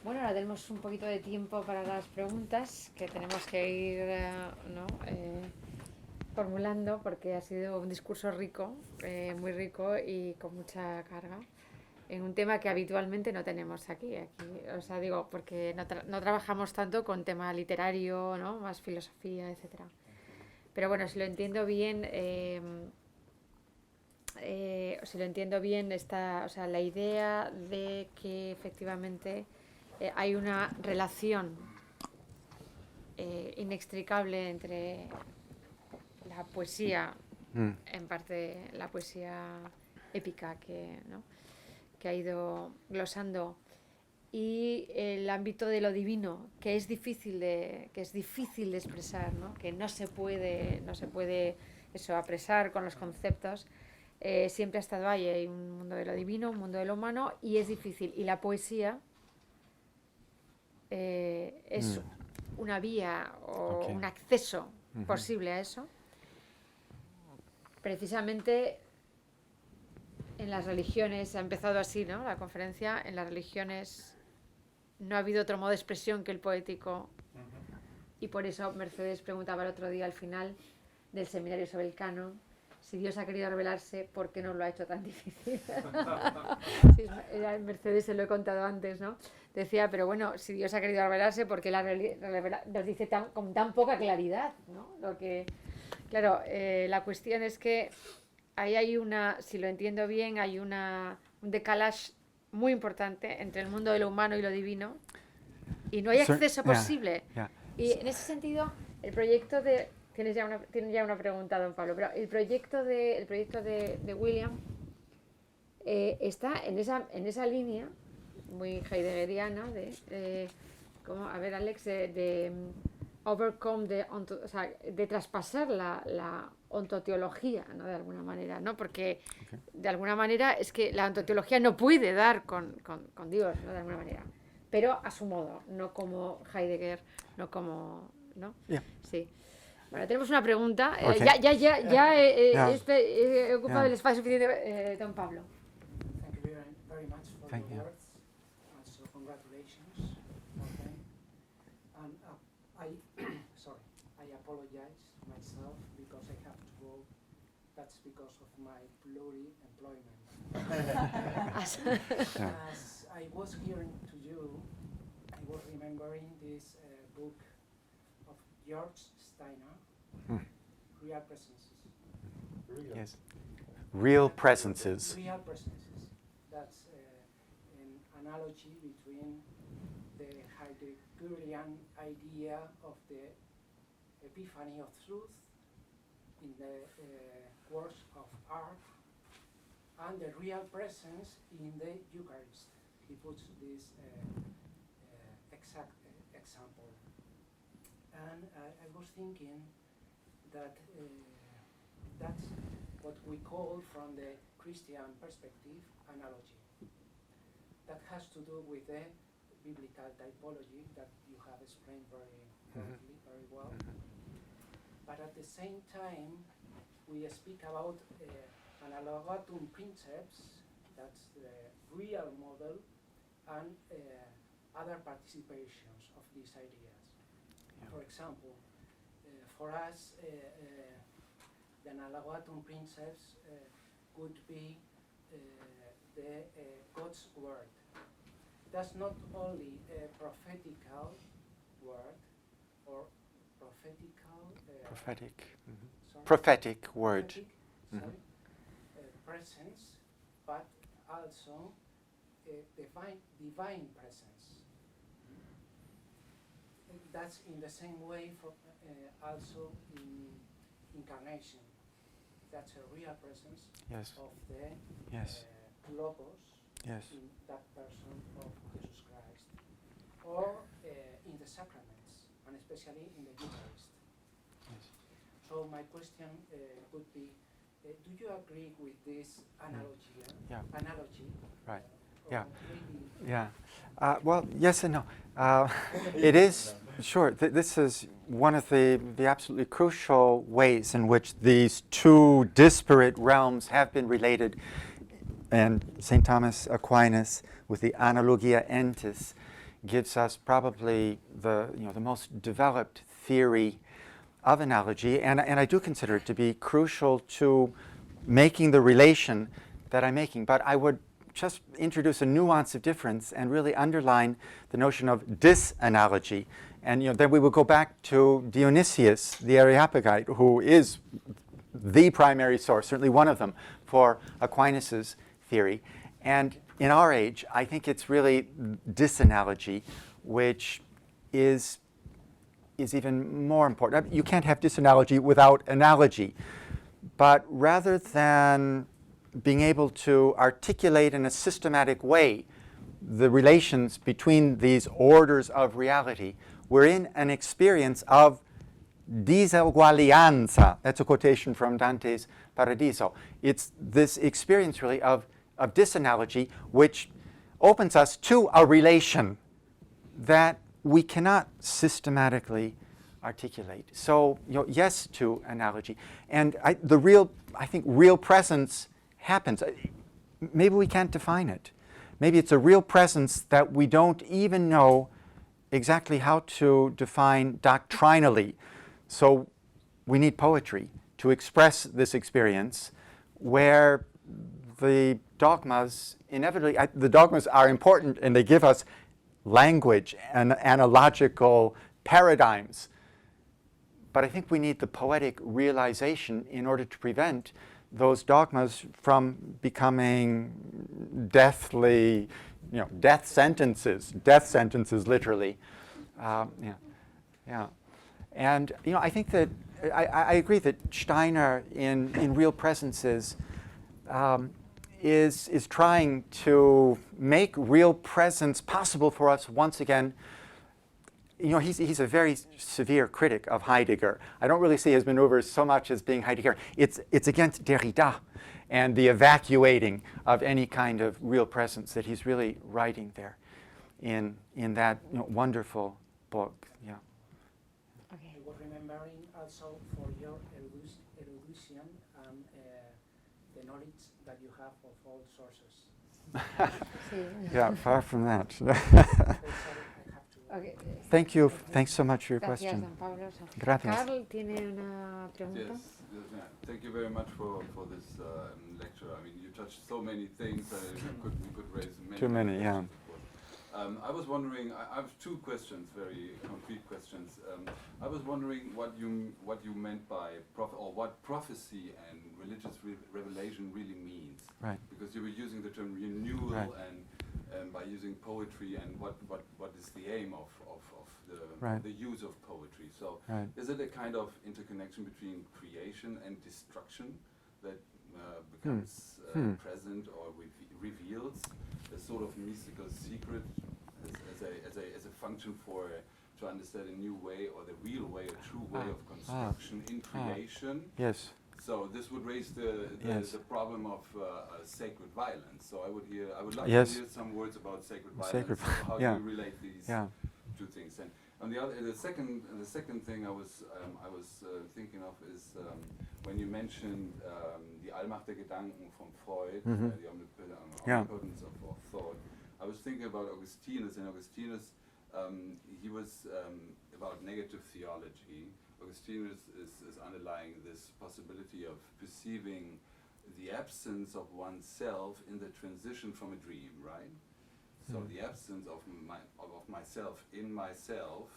Bueno, ahora tenemos un poquito de tiempo para las preguntas que tenemos que ir formulando, porque ha sido un discurso rico, muy rico y con mucha carga, en un tema que habitualmente no tenemos aquí. O sea, digo, porque no trabajamos tanto con tema literario, ¿no? Más filosofía, etcétera. Pero bueno, si lo entiendo bien, la idea de que efectivamente hay una relación inextricable entre la poesía, en parte la poesía épica que ha ido glosando, y el ámbito de lo divino, que es difícil de expresar, ¿no? Que no se puede eso apresar con los conceptos. Siempre ha estado ahí. Hay un mundo de lo divino, un mundo de lo humano, y es difícil. Y la poesía es una vía o un acceso posible a eso. Precisamente en las religiones, ha empezado así, ¿no? La conferencia, en las religiones no ha habido otro modo de expresión que el poético, y por eso Mercedes preguntaba el otro día al final del seminario sobre el canon, si Dios ha querido revelarse, ¿por qué nos lo ha hecho tan difícil? Sí, Mercedes, se lo he contado antes, ¿no? Decía, pero bueno, si Dios ha querido revelarse, ¿por qué nos dice con tan poca claridad, ¿no? Claro, la cuestión es que ahí hay si lo entiendo bien, hay un decalage muy importante entre el mundo de lo humano y lo divino, y no hay acceso posible. Y en ese sentido, el proyecto de... Tienes ya una pregunta, don Pablo, pero el proyecto de William está en esa línea muy heideggeriana a ver, Alex, de overcome, de traspasar la ontoteología, ¿no? De alguna manera, ¿no? Porque de alguna manera es que la ontoteología no puede dar con Dios, ¿no? De alguna manera, pero a su modo, no como Heidegger, no como, ¿no? Yeah. Sí. Bueno, tenemos una pregunta. Okay. He ocupado el espacio suficiente, don Pablo. Thank you very much for your words. And so congratulations. Okay. And I apologize myself because I have to go. That's because of my blurry employment. As I was hearing to you, I was remembering this book of George Steiner, Real Presences. Yes. Real presences. Real presences. That's an analogy between the Heideggerian idea of the epiphany of truth in the works of art and the real presence in the Eucharist. He puts this exact example. And I was thinking that that's what we call, from the Christian perspective, analogy. That has to do with the biblical typology that you have explained very correctly, very well. But at the same time, we speak about analogatum princeps, that's the real model, and other participations of these ideas. For example, for us, the analogatum princeps could be the God's word. That's not only a prophetical word or prophetical Prophetic. sorry, Prophetic word. prophetic, presence, but also a divine presence. That's in the same way for also in incarnation. That's a real presence Yes. of the Yes. Logos Yes. in that person of Jesus Christ, or in the sacraments, and especially in the Eucharist. Yes. So my question would be, do you agree with this analogy? Yeah. Analogy. Right. Or Yeah. maybe Yeah. Well, yes and no. It is, sure, this is one of the absolutely crucial ways in which these two disparate realms have been related. And St. Thomas Aquinas, with the Analogia Entis, gives us probably the most developed theory of analogy, and I do consider it to be crucial to making the relation that I'm making. But I would just introduce a nuance of difference and really underline the notion of disanalogy. And then we will go back to Dionysius, the Areopagite, who is the primary source, certainly one of them, for Aquinas' theory. And in our age, I think it's really disanalogy, which is even more important. You can't have disanalogy without analogy. But rather than being able to articulate in a systematic way the relations between these orders of reality, we're in an experience of diseguaglianza. That's a quotation from Dante's Paradiso. It's this experience really of disanalogy, which opens us to a relation that we cannot systematically articulate. So, yes to analogy. And I think real presence happens. Maybe we can't define it. Maybe it's a real presence that we don't even know exactly how to define doctrinally. So we need poetry to express this experience, where the dogmas, inevitably, the dogmas are important and they give us language and analogical paradigms. But I think we need the poetic realization in order to prevent those dogmas from becoming deathly, death sentences literally. And I think that I agree that Steiner in Real Presences is trying to make real presence possible for us once again. He's a very severe critic of Heidegger. I don't really see his maneuvers so much as being Heideggerian. It's against Derrida and the evacuating of any kind of real presence that he's really writing there in that wonderful book. Yeah. I was remembering also for your erudition and the knowledge that you have of all sources. Yeah, far from that. Okay. Thank you. Thanks so much for your Gracias, question. don Pablo. Gracias. Carl tiene una pregunta. Yes, yeah. Thank you very much for this lecture. I mean, you touched so many things. We could raise many Too many, yeah. questions, of course. I was wondering. I have two questions, very concrete questions. I was wondering what you meant by what prophecy and religious revelation really means. Right. Because you were using the term renewal Right. and by using poetry and what is the aim of Right. the use of poetry. So Right. is it a kind of interconnection between creation and destruction that becomes present or reveals a sort of mystical secret as a function to understand a new way or the real way, a true way of construction in creation? Yes. So this would raise the Yes. problem of sacred violence. So I would like Yes. to hear some words about sacred violence. Sacred So how yeah. do you relate these two things? And on the second thing I was thinking of is when you mentioned the Allmacht der Gedanken from Freud, the omnipotence of thought. I was thinking about Augustinus, and Augustinus he was about negative theology. Augustinus is underlying this possibility of perceiving the absence of oneself in the transition from a dream, right? So the absence of myself in myself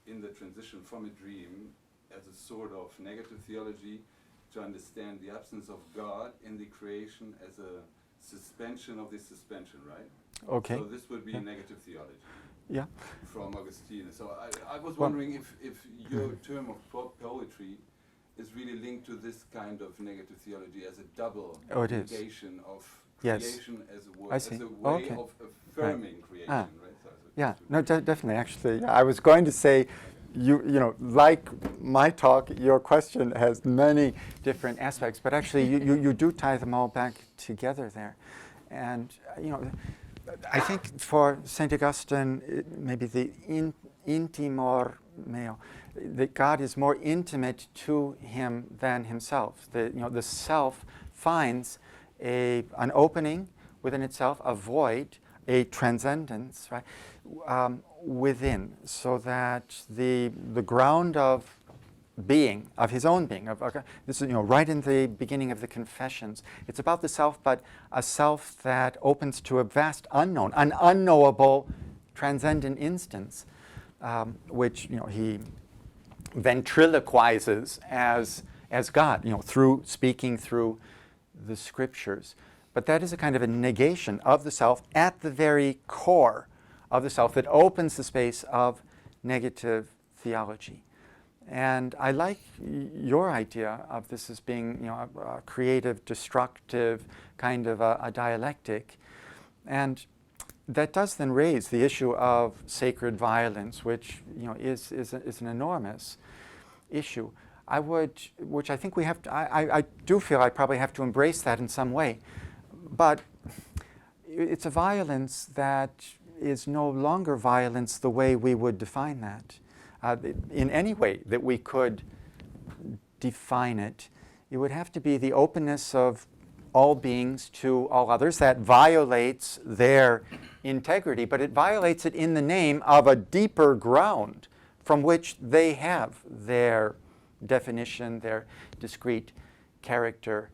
in the transition from a dream as a sort of negative theology to understand the absence of God in the creation as a suspension of the suspension, right? Okay. So this would be negative theology. Yeah. From Augustinus. So I was wondering if your term of poetry is really linked to this kind of negative theology as a double negation of creation as a way of affirming creation, right? Yeah, no, definitely. Actually, I was going to say, you know, like my talk, your question has many different aspects, but actually you do tie them all back together there. And, you know, I think for St. Augustine, maybe the intimor meo, that God is more intimate to him than himself. The self finds an opening within itself, a void, a transcendence, right, within, so that the ground of being, of his own being, this is, you know, right in the beginning of the Confessions. It's about the self, but a self that opens to a vast unknown, an unknowable, transcendent instance, which, you know, he ventriloquizes as God, you know, through speaking through the Scriptures. But that is a kind of a negation of the self at the very core of the self that opens the space of negative theology. And I like your idea of this as being, you know, a creative, destructive kind of a dialectic. And that does then raise the issue of sacred violence, which, you know, is an enormous issue. Which I think we have to, I do feel I probably have to embrace that in some way. But it's a violence that is no longer violence the way we would define that. In any way that we could define it, it would have to be the openness of all beings to all others that violates their integrity, but it violates it in the name of a deeper ground from which they have their definition, their discrete character.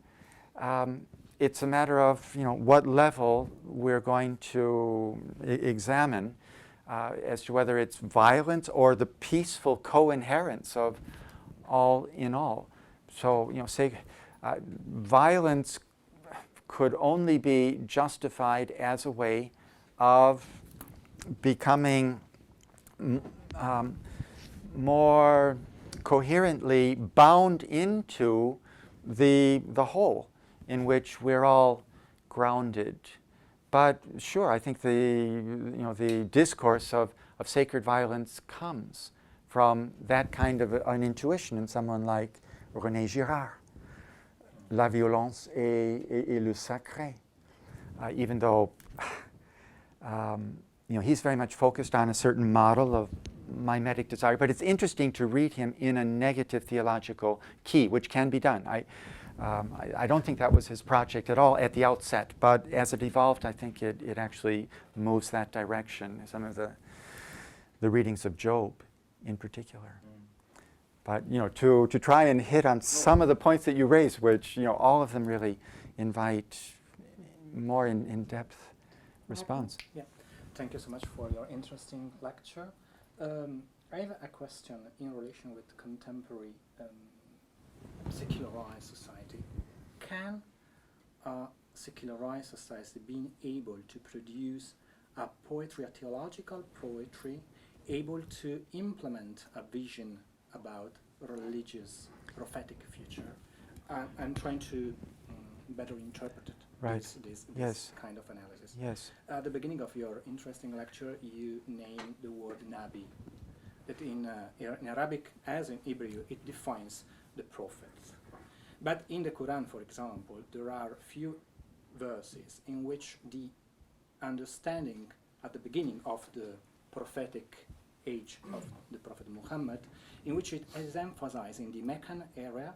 It's a matter of, you know, what level we're going to examine as to whether it's violence or the peaceful co-inherence of all in all. So, you know, say violence could only be justified as a way of becoming more coherently bound into the whole in which we're all grounded. But sure, I think the discourse of sacred violence comes from that kind of an intuition in someone like René Girard. La violence et le sacré. Even though you know, he's very much focused on a certain model of mimetic desire, but it's interesting to read him in a negative theological key, which can be done. I don't think that was his project at all at the outset, but as it evolved, I think it actually moves that direction. Some of the readings of Job, in particular. But, you know, to try and hit on some of the points that you raised, which, you know, all of them really invite more in-depth response. Yeah. Thank you so much for your interesting lecture. I have a question in relation with contemporary secularized society. Can a secularized society be able to produce a poetry, a theological poetry, able to implement a vision about religious, prophetic future? I'm trying to better interpret it. Right. This Yes. kind of analysis. Yes. At the beginning of your interesting lecture, you name the word Nabi. That in Arabic, as in Hebrew, it defines the prophets. But in the Quran, for example, there are few verses in which the understanding at the beginning of the prophetic age of the Prophet Muhammad, in which it is emphasized in the Meccan era,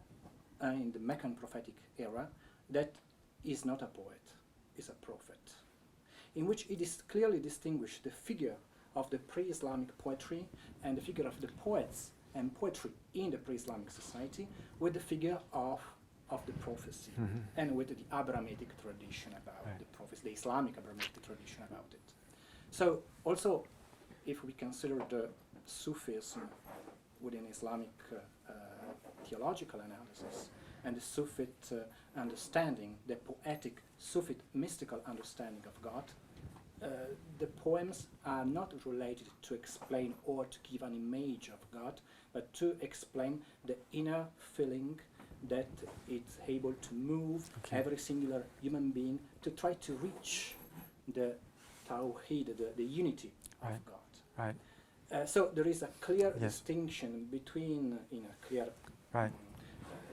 in the Meccan prophetic era, that is not a poet, is a prophet, in which it is clearly distinguished the figure of the pre-Islamic poetry and the figure of the poets and poetry in the pre-Islamic society with the figure of the prophecy and with the Abrahamic tradition about the prophecy, the Islamic Abrahamic tradition about it. So also, if we consider the Sufism within Islamic theological analysis and the Sufit understanding, the poetic Sufit mystical understanding of God, the poems are not related to explain or to give an image of God, but to explain the inner feeling that it's able to move every singular human being to try to reach the Tawheed, the unity of God. Right. So there is a clear distinction between, in a clear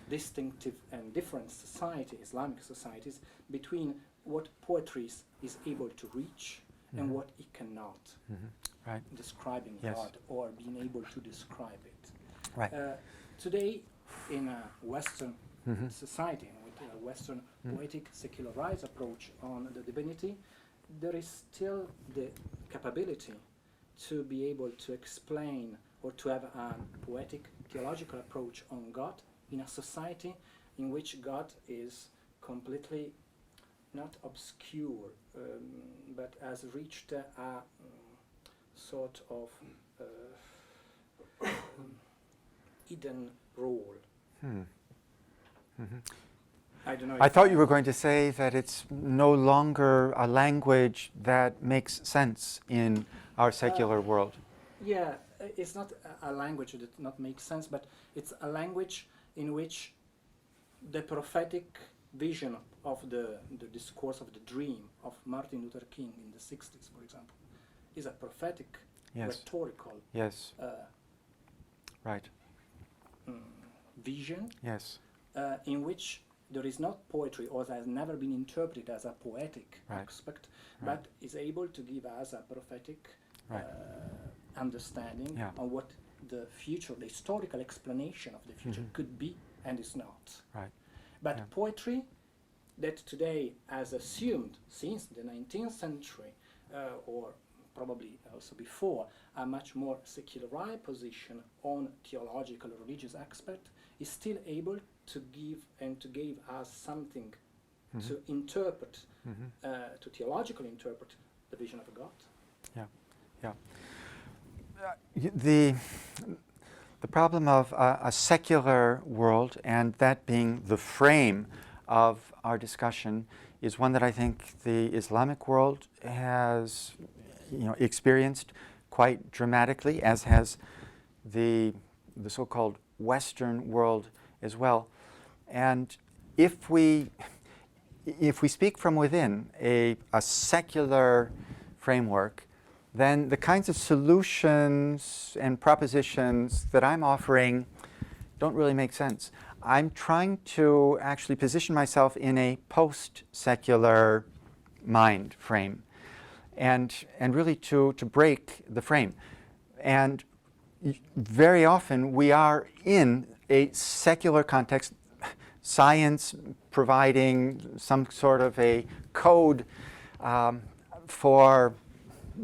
distinctive and different society, Islamic societies, between what poetry is able to reach and what it cannot, describing God or being able to describe it. Right. Today, in a Western society, with a Western poetic secularized approach on the divinity, there is still the capability to be able to explain or to have a poetic theological approach on God in a society in which God is completely not obscure, but has reached a sort of hidden role. I don't know. I thought you were going to say that it's no longer a language that makes sense in our secular world. Yeah, it's not a language that not makes sense, but it's a language in which the prophetic vision of the discourse of the dream of Martin Luther King in the 60s, for example, is a prophetic, rhetorical vision in which there is not poetry or has never been interpreted as a poetic aspect, but is able to give us a prophetic understanding on what the future, the historical explanation of the future could be and is not. But poetry that today has assumed since the 19th century or probably also before a much more secularized position on theological religious aspect is still able to give and to give us something to interpret, to theologically interpret the vision of God. The problem of a secular world, and that being the frame of our discussion, is one that I think the Islamic world has experienced quite dramatically, as has the so-called Western world as well. And if we speak from within a secular framework, then the kinds of solutions and propositions that I'm offering don't really make sense. I'm trying to actually position myself in a post-secular mind frame and really to break the frame. And very often we are in a secular context, science providing some sort of a code for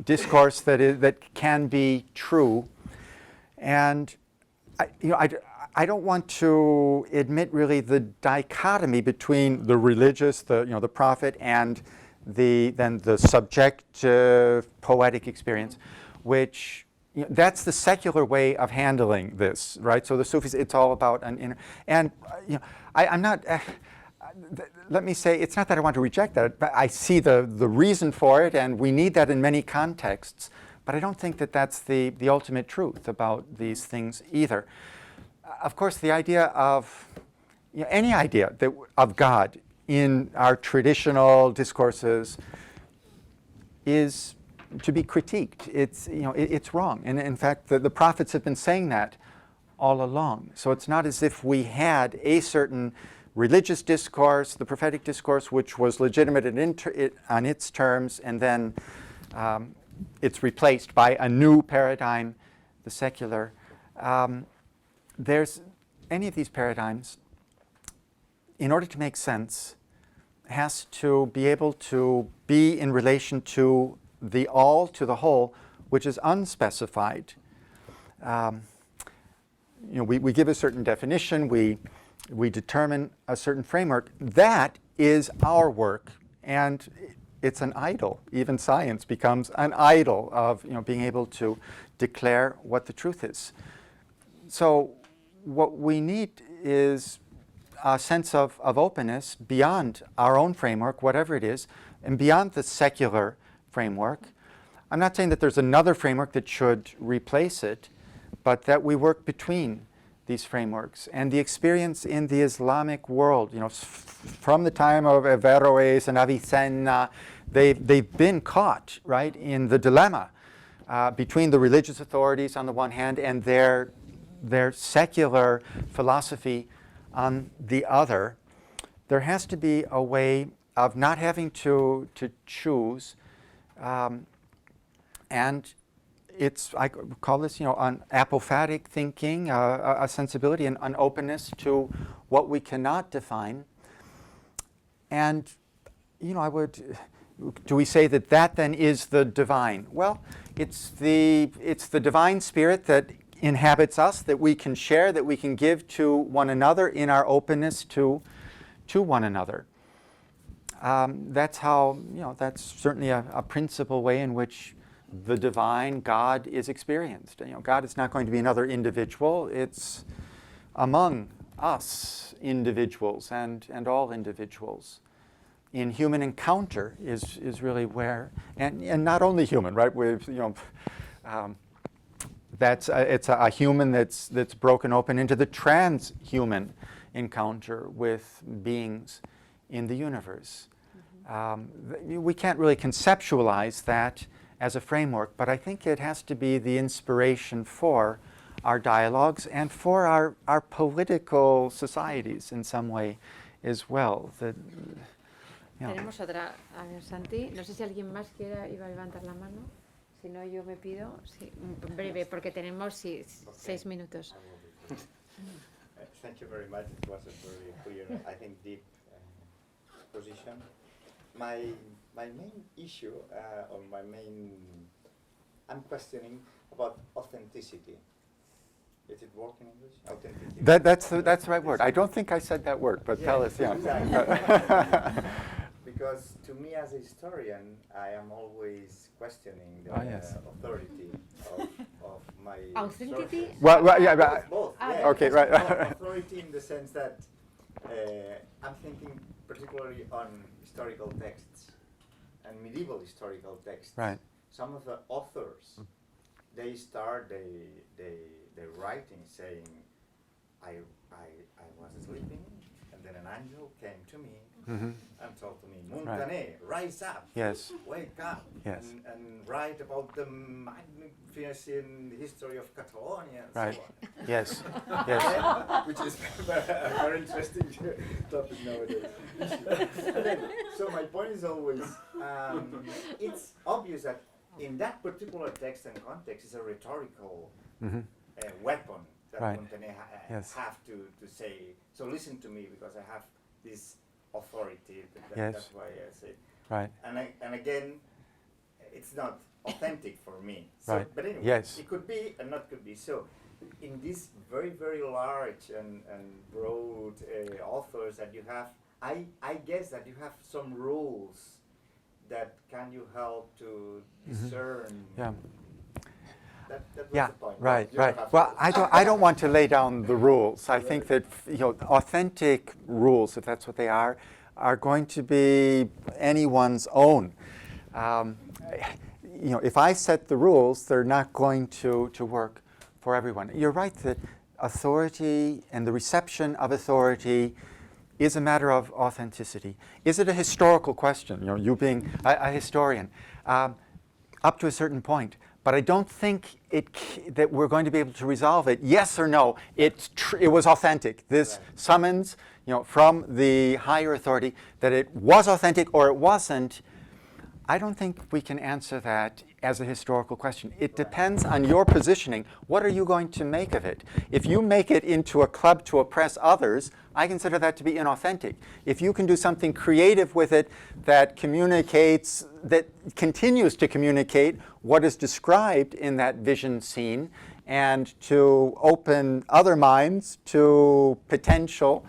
discourse that can be true, and I don't want to admit really the dichotomy between the religious, the prophet, and then the subjective poetic experience, which that's the secular way of handling this, right? So the Sufis, it's all about an inner, and I'm not. Let me say, it's not that I want to reject that, but I see the reason for it, and we need that in many contexts. But I don't think that that's the ultimate truth about these things either. Of course, the idea of any idea of God in our traditional discourses is to be critiqued. It's wrong, and in fact, the prophets have been saying that all along. So it's not as if we had a certain religious discourse, the prophetic discourse, which was legitimate on its terms, and then it's replaced by a new paradigm, the secular. There's any of these paradigms, in order to make sense, has to be able to be in relation to the all, to the whole, which is unspecified. We give a certain definition, we determine a certain framework. That is our work, and it's an idol. Even science becomes an idol of being able to declare what the truth is. So what we need is a sense of openness beyond our own framework, whatever it is, and beyond the secular framework. I'm not saying that there's another framework that should replace it, but that we work between these frameworks. And the experience in the Islamic world, from the time of Averroes and Avicenna, they've been caught, right, in the dilemma between the religious authorities on the one hand and their secular philosophy on the other. There has to be a way of not having to choose, and I call this, an apophatic thinking, a sensibility and an openness to what we cannot define. And, do we say that then is the divine? Well, it's the divine spirit that inhabits us, that we can share, that we can give to one another in our openness to one another. That's how, that's certainly a principal way in which the divine, God, is experienced. God is not going to be another individual. It's among us individuals and all individuals. In human encounter is really where, and not only human, right? With it's a human that's broken open into the transhuman encounter with beings in the universe. We can't really conceptualize that as a framework, but I think it has to be the inspiration for our dialogues and for our political societies in some way as well. Tenemos otra. A ver, Santi, no sé si alguien más iba a levantar la mano. Si no, yo me pido, sí, breve, porque tenemos 6 minutos. Thank you very much. It was a very clear, I think, deep position. My main issue, I'm questioning about authenticity. Is it work in English? Authenticity. That's the right word. I don't think I said that word, but tell us, yeah. Exactly. Because to me as a historian, I am always questioning the authority of my Authenticity? sources. Well, yeah. Both. Okay, right. Authority in the sense that I'm thinking particularly on historical texts and medieval historical texts. Right. Some of the authors, they start their writing saying, I was sleeping, and then an angel came to me and told to me, Montane, rise up, Yes. wake up, Yes. and write about the magnificent history of Catalonia and Right. so on. Yes. Yes. Which is a very interesting topic nowadays. So my point is always, it's obvious that in that particular text and context is a rhetorical weapon that Right. Montaigne Yes. have to say, so listen to me because I have this authority. Yes. That's why I say. Right. And again, it's not authentic for me. So, Right. But anyway, Yes. it could be and not could be. So in these very, very large and broad authors that you have, I guess that you have some rules that can you help to discern? Yeah. That was Yeah, the point. right, You right. have Well, to- I don't want to lay down the rules. I think that authentic rules, if that's what they are going to be anyone's own. If I set the rules, they're not going to work for everyone. You're right that authority and the reception of authority is a matter of authenticity. Is it a historical question? You being a historian, up to a certain point. But I don't think that we're going to be able to resolve it. Yes or no, it was authentic. This summons, from the higher authority, that it was authentic or it wasn't. I don't think we can answer that as a historical question. It depends on your positioning. What are you going to make of it? If you make it into a club to oppress others, I consider that to be inauthentic. If you can do something creative with it that communicates, that continues to communicate what is described in that vision scene, and to open other minds to potential,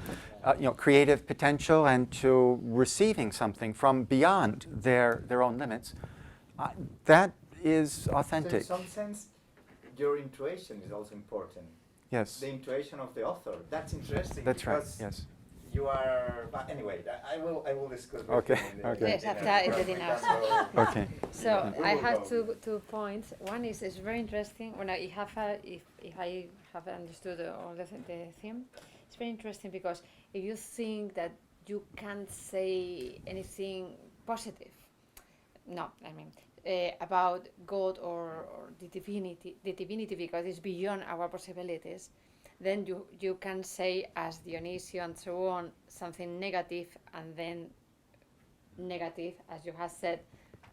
creative potential, and to receiving something from beyond their own limits, that is authentic. So in some sense, your intuition is also important. Yes. The intuition of the author. That's interesting. That's right. because Yes. You are. But anyway, I will discuss. with Okay, you in the- okay. Yes, in after the the dinner. so- Okay. So We I will have go. two points. One is it's very interesting. When I have if I have understood all the theme, it's very interesting because if you think that you can't say anything positive, no, I mean about God or the divinity because it's beyond our possibilities, then you can say as Dionisio and so on something negative and then negative as you have said,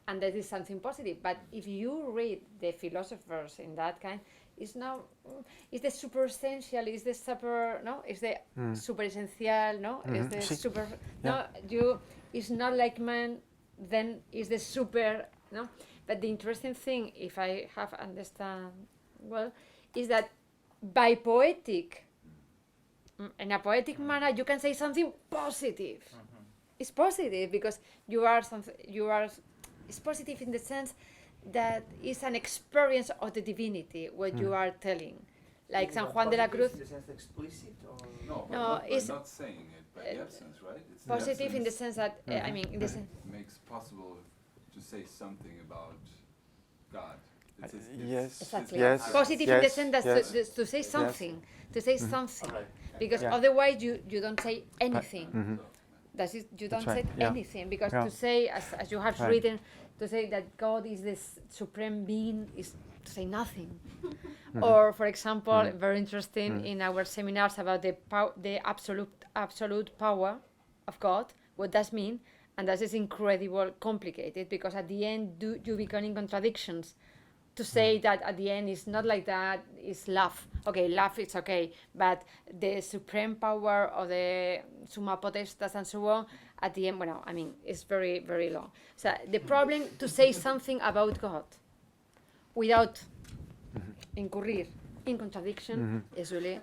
and that is something positive. But if you read the philosophers in that kind, it's not, it's the superessential, it's the super, no, it's the super essential, no, it's the Sí. super, Yeah. no, it's not like man, then it's the super, no. But the interesting thing, if I have understand well, is that by poetic, in a poetic manner, you can say something positive. It's positive because it's positive in the sense that it's an experience of the divinity what you are telling, like San Juan de la Cruz. In the sense explicit or No, No, not, it's not saying it, but the absence, right? It's Positive in the sense that I mean, in the sense, makes possible to say something about God. Yes. exactly. Yes. Positive in the Yes. sense that Yes. to say something, to say something, Alright. because Yeah. otherwise you don't say anything. Mhm. That is, you That's don't right, say yeah. anything because Yeah. to say, as you have Right. written, to say that God is this supreme being is to say nothing. Or, for example, very interesting in our seminars about the absolute power of God. What does mean? And that is incredible, complicated because at the end you become in contradictions. To say that at the end it's not like that, it's love. Okay, love is okay, but the supreme power of the summa potestas and so on, at the end, well, I mean, it's very, very long. So the problem to say something about God without incurrir in contradiction is really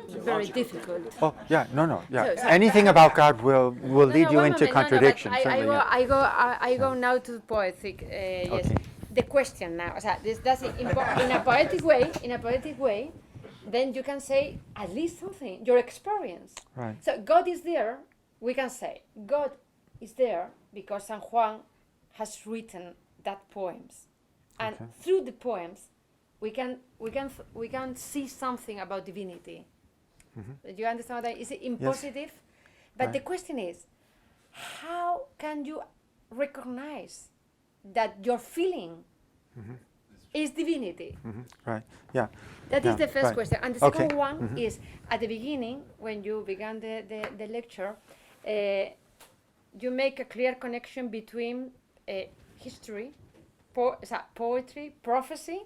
very difficult. Oh, yeah, no, yeah. So- Anything about God will lead you one into moment, contradiction. I certainly, go, yeah. I go now to the poetic. Yes, Okay. the question now. O sea, that's in a poetic way. In a poetic way, then you can say at least something. Your experience. Right. So God is there. We can say God is there because San Juan has written that poems, and Okay. through the poems, we can see something about divinity. Do you understand that? Is it impositive? But Right. the question is, how can you recognize that your feeling is divinity? Right. Yeah. That Yeah, is the first right. question. And the second Okay. one is, at the beginning, when you began the lecture, you make a clear connection between history, poetry, prophecy,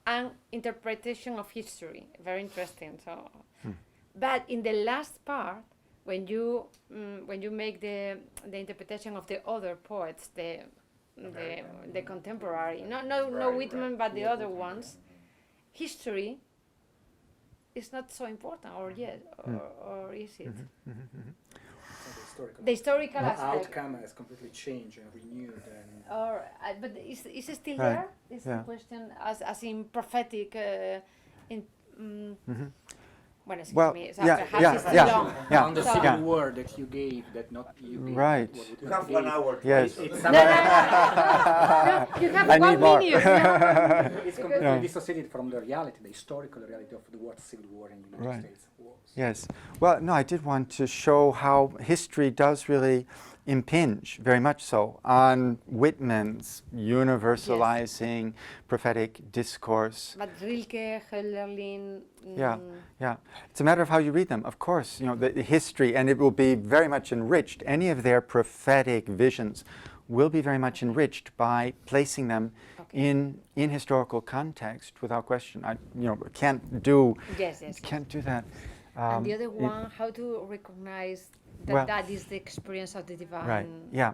and interpretation of history. Very interesting. So, but in the last part, when you make the interpretation of the other poets, the contemporary, no Whitman, but the other ones, history is not so important, or yes, or is it? historical. The historical The aspect. outcome has completely changed and renewed. And Or, but is it still Right. there? Is Yeah. the question as in prophetic? Well, excuse Well, me. So yeah, perhaps yeah, it's too yeah, long. yeah. on the So- civil Yeah. war that you gave, that not you gave. Right. what would You have 1 hour. Yes. It's No, no, you have I 1 need more. minute. Yeah. It's completely Yeah. dissociated from the reality, the historical reality of the what civil war in the United Right. States was. Yes. Well, no, I did want to show how history does really impinge, very much so, on Whitman's universalizing prophetic discourse. But Rilke, Hölderlin. Yeah, yeah. It's a matter of how you read them. Of course, the history, and it will be very much enriched. Any of their prophetic visions will be very much enriched by placing them in historical context, without question. I can't do Yes, yes. can't do that. And the other it- one, how to recognize that Well- that is the experience of the divine. Right, yeah.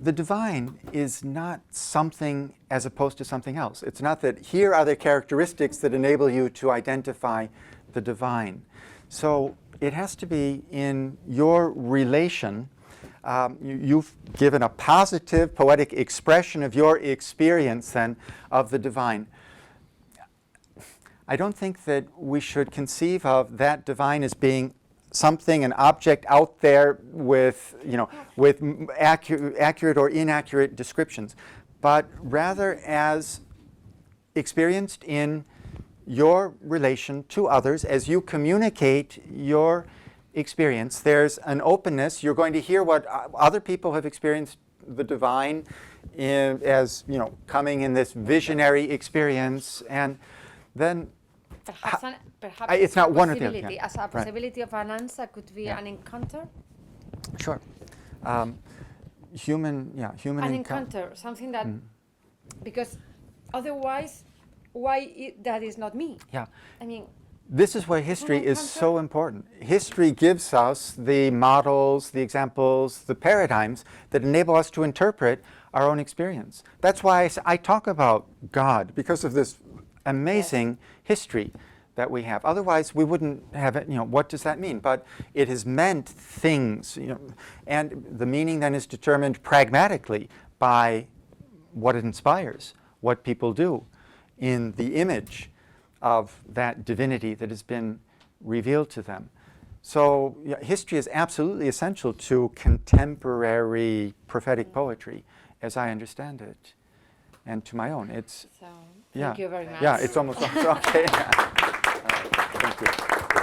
The divine is not something as opposed to something else. It's not that here are the characteristics that enable you to identify the divine. So it has to be in your relation. You've given a positive poetic expression of your experience then of the divine. I don't think that we should conceive of that divine as being something, an object out there with accurate or inaccurate descriptions, but rather as experienced in your relation to others as you communicate your experience. There's an openness. You're going to hear what other people have experienced the divine as coming in this visionary experience, and then Perhaps it's not one or the other, possibility. yeah. As a Right. possibility of an answer could be Yeah. an encounter. sure, human An encounter, something that, because otherwise, that is not me? Yeah. I mean, This is why history is encounter? so important. History gives us the models, the examples, the paradigms that enable us to interpret our own experience. That's why I talk about God, because of this amazing history that we have. Otherwise, we wouldn't have it. What does that mean? But it has meant things, and the meaning then is determined pragmatically by what it inspires, what people do in the image of that divinity that has been revealed to them. So history is absolutely essential to contemporary prophetic poetry, as I understand it, and to my own. It's so yeah, thank you very much. yeah. It's almost okay. Thank you.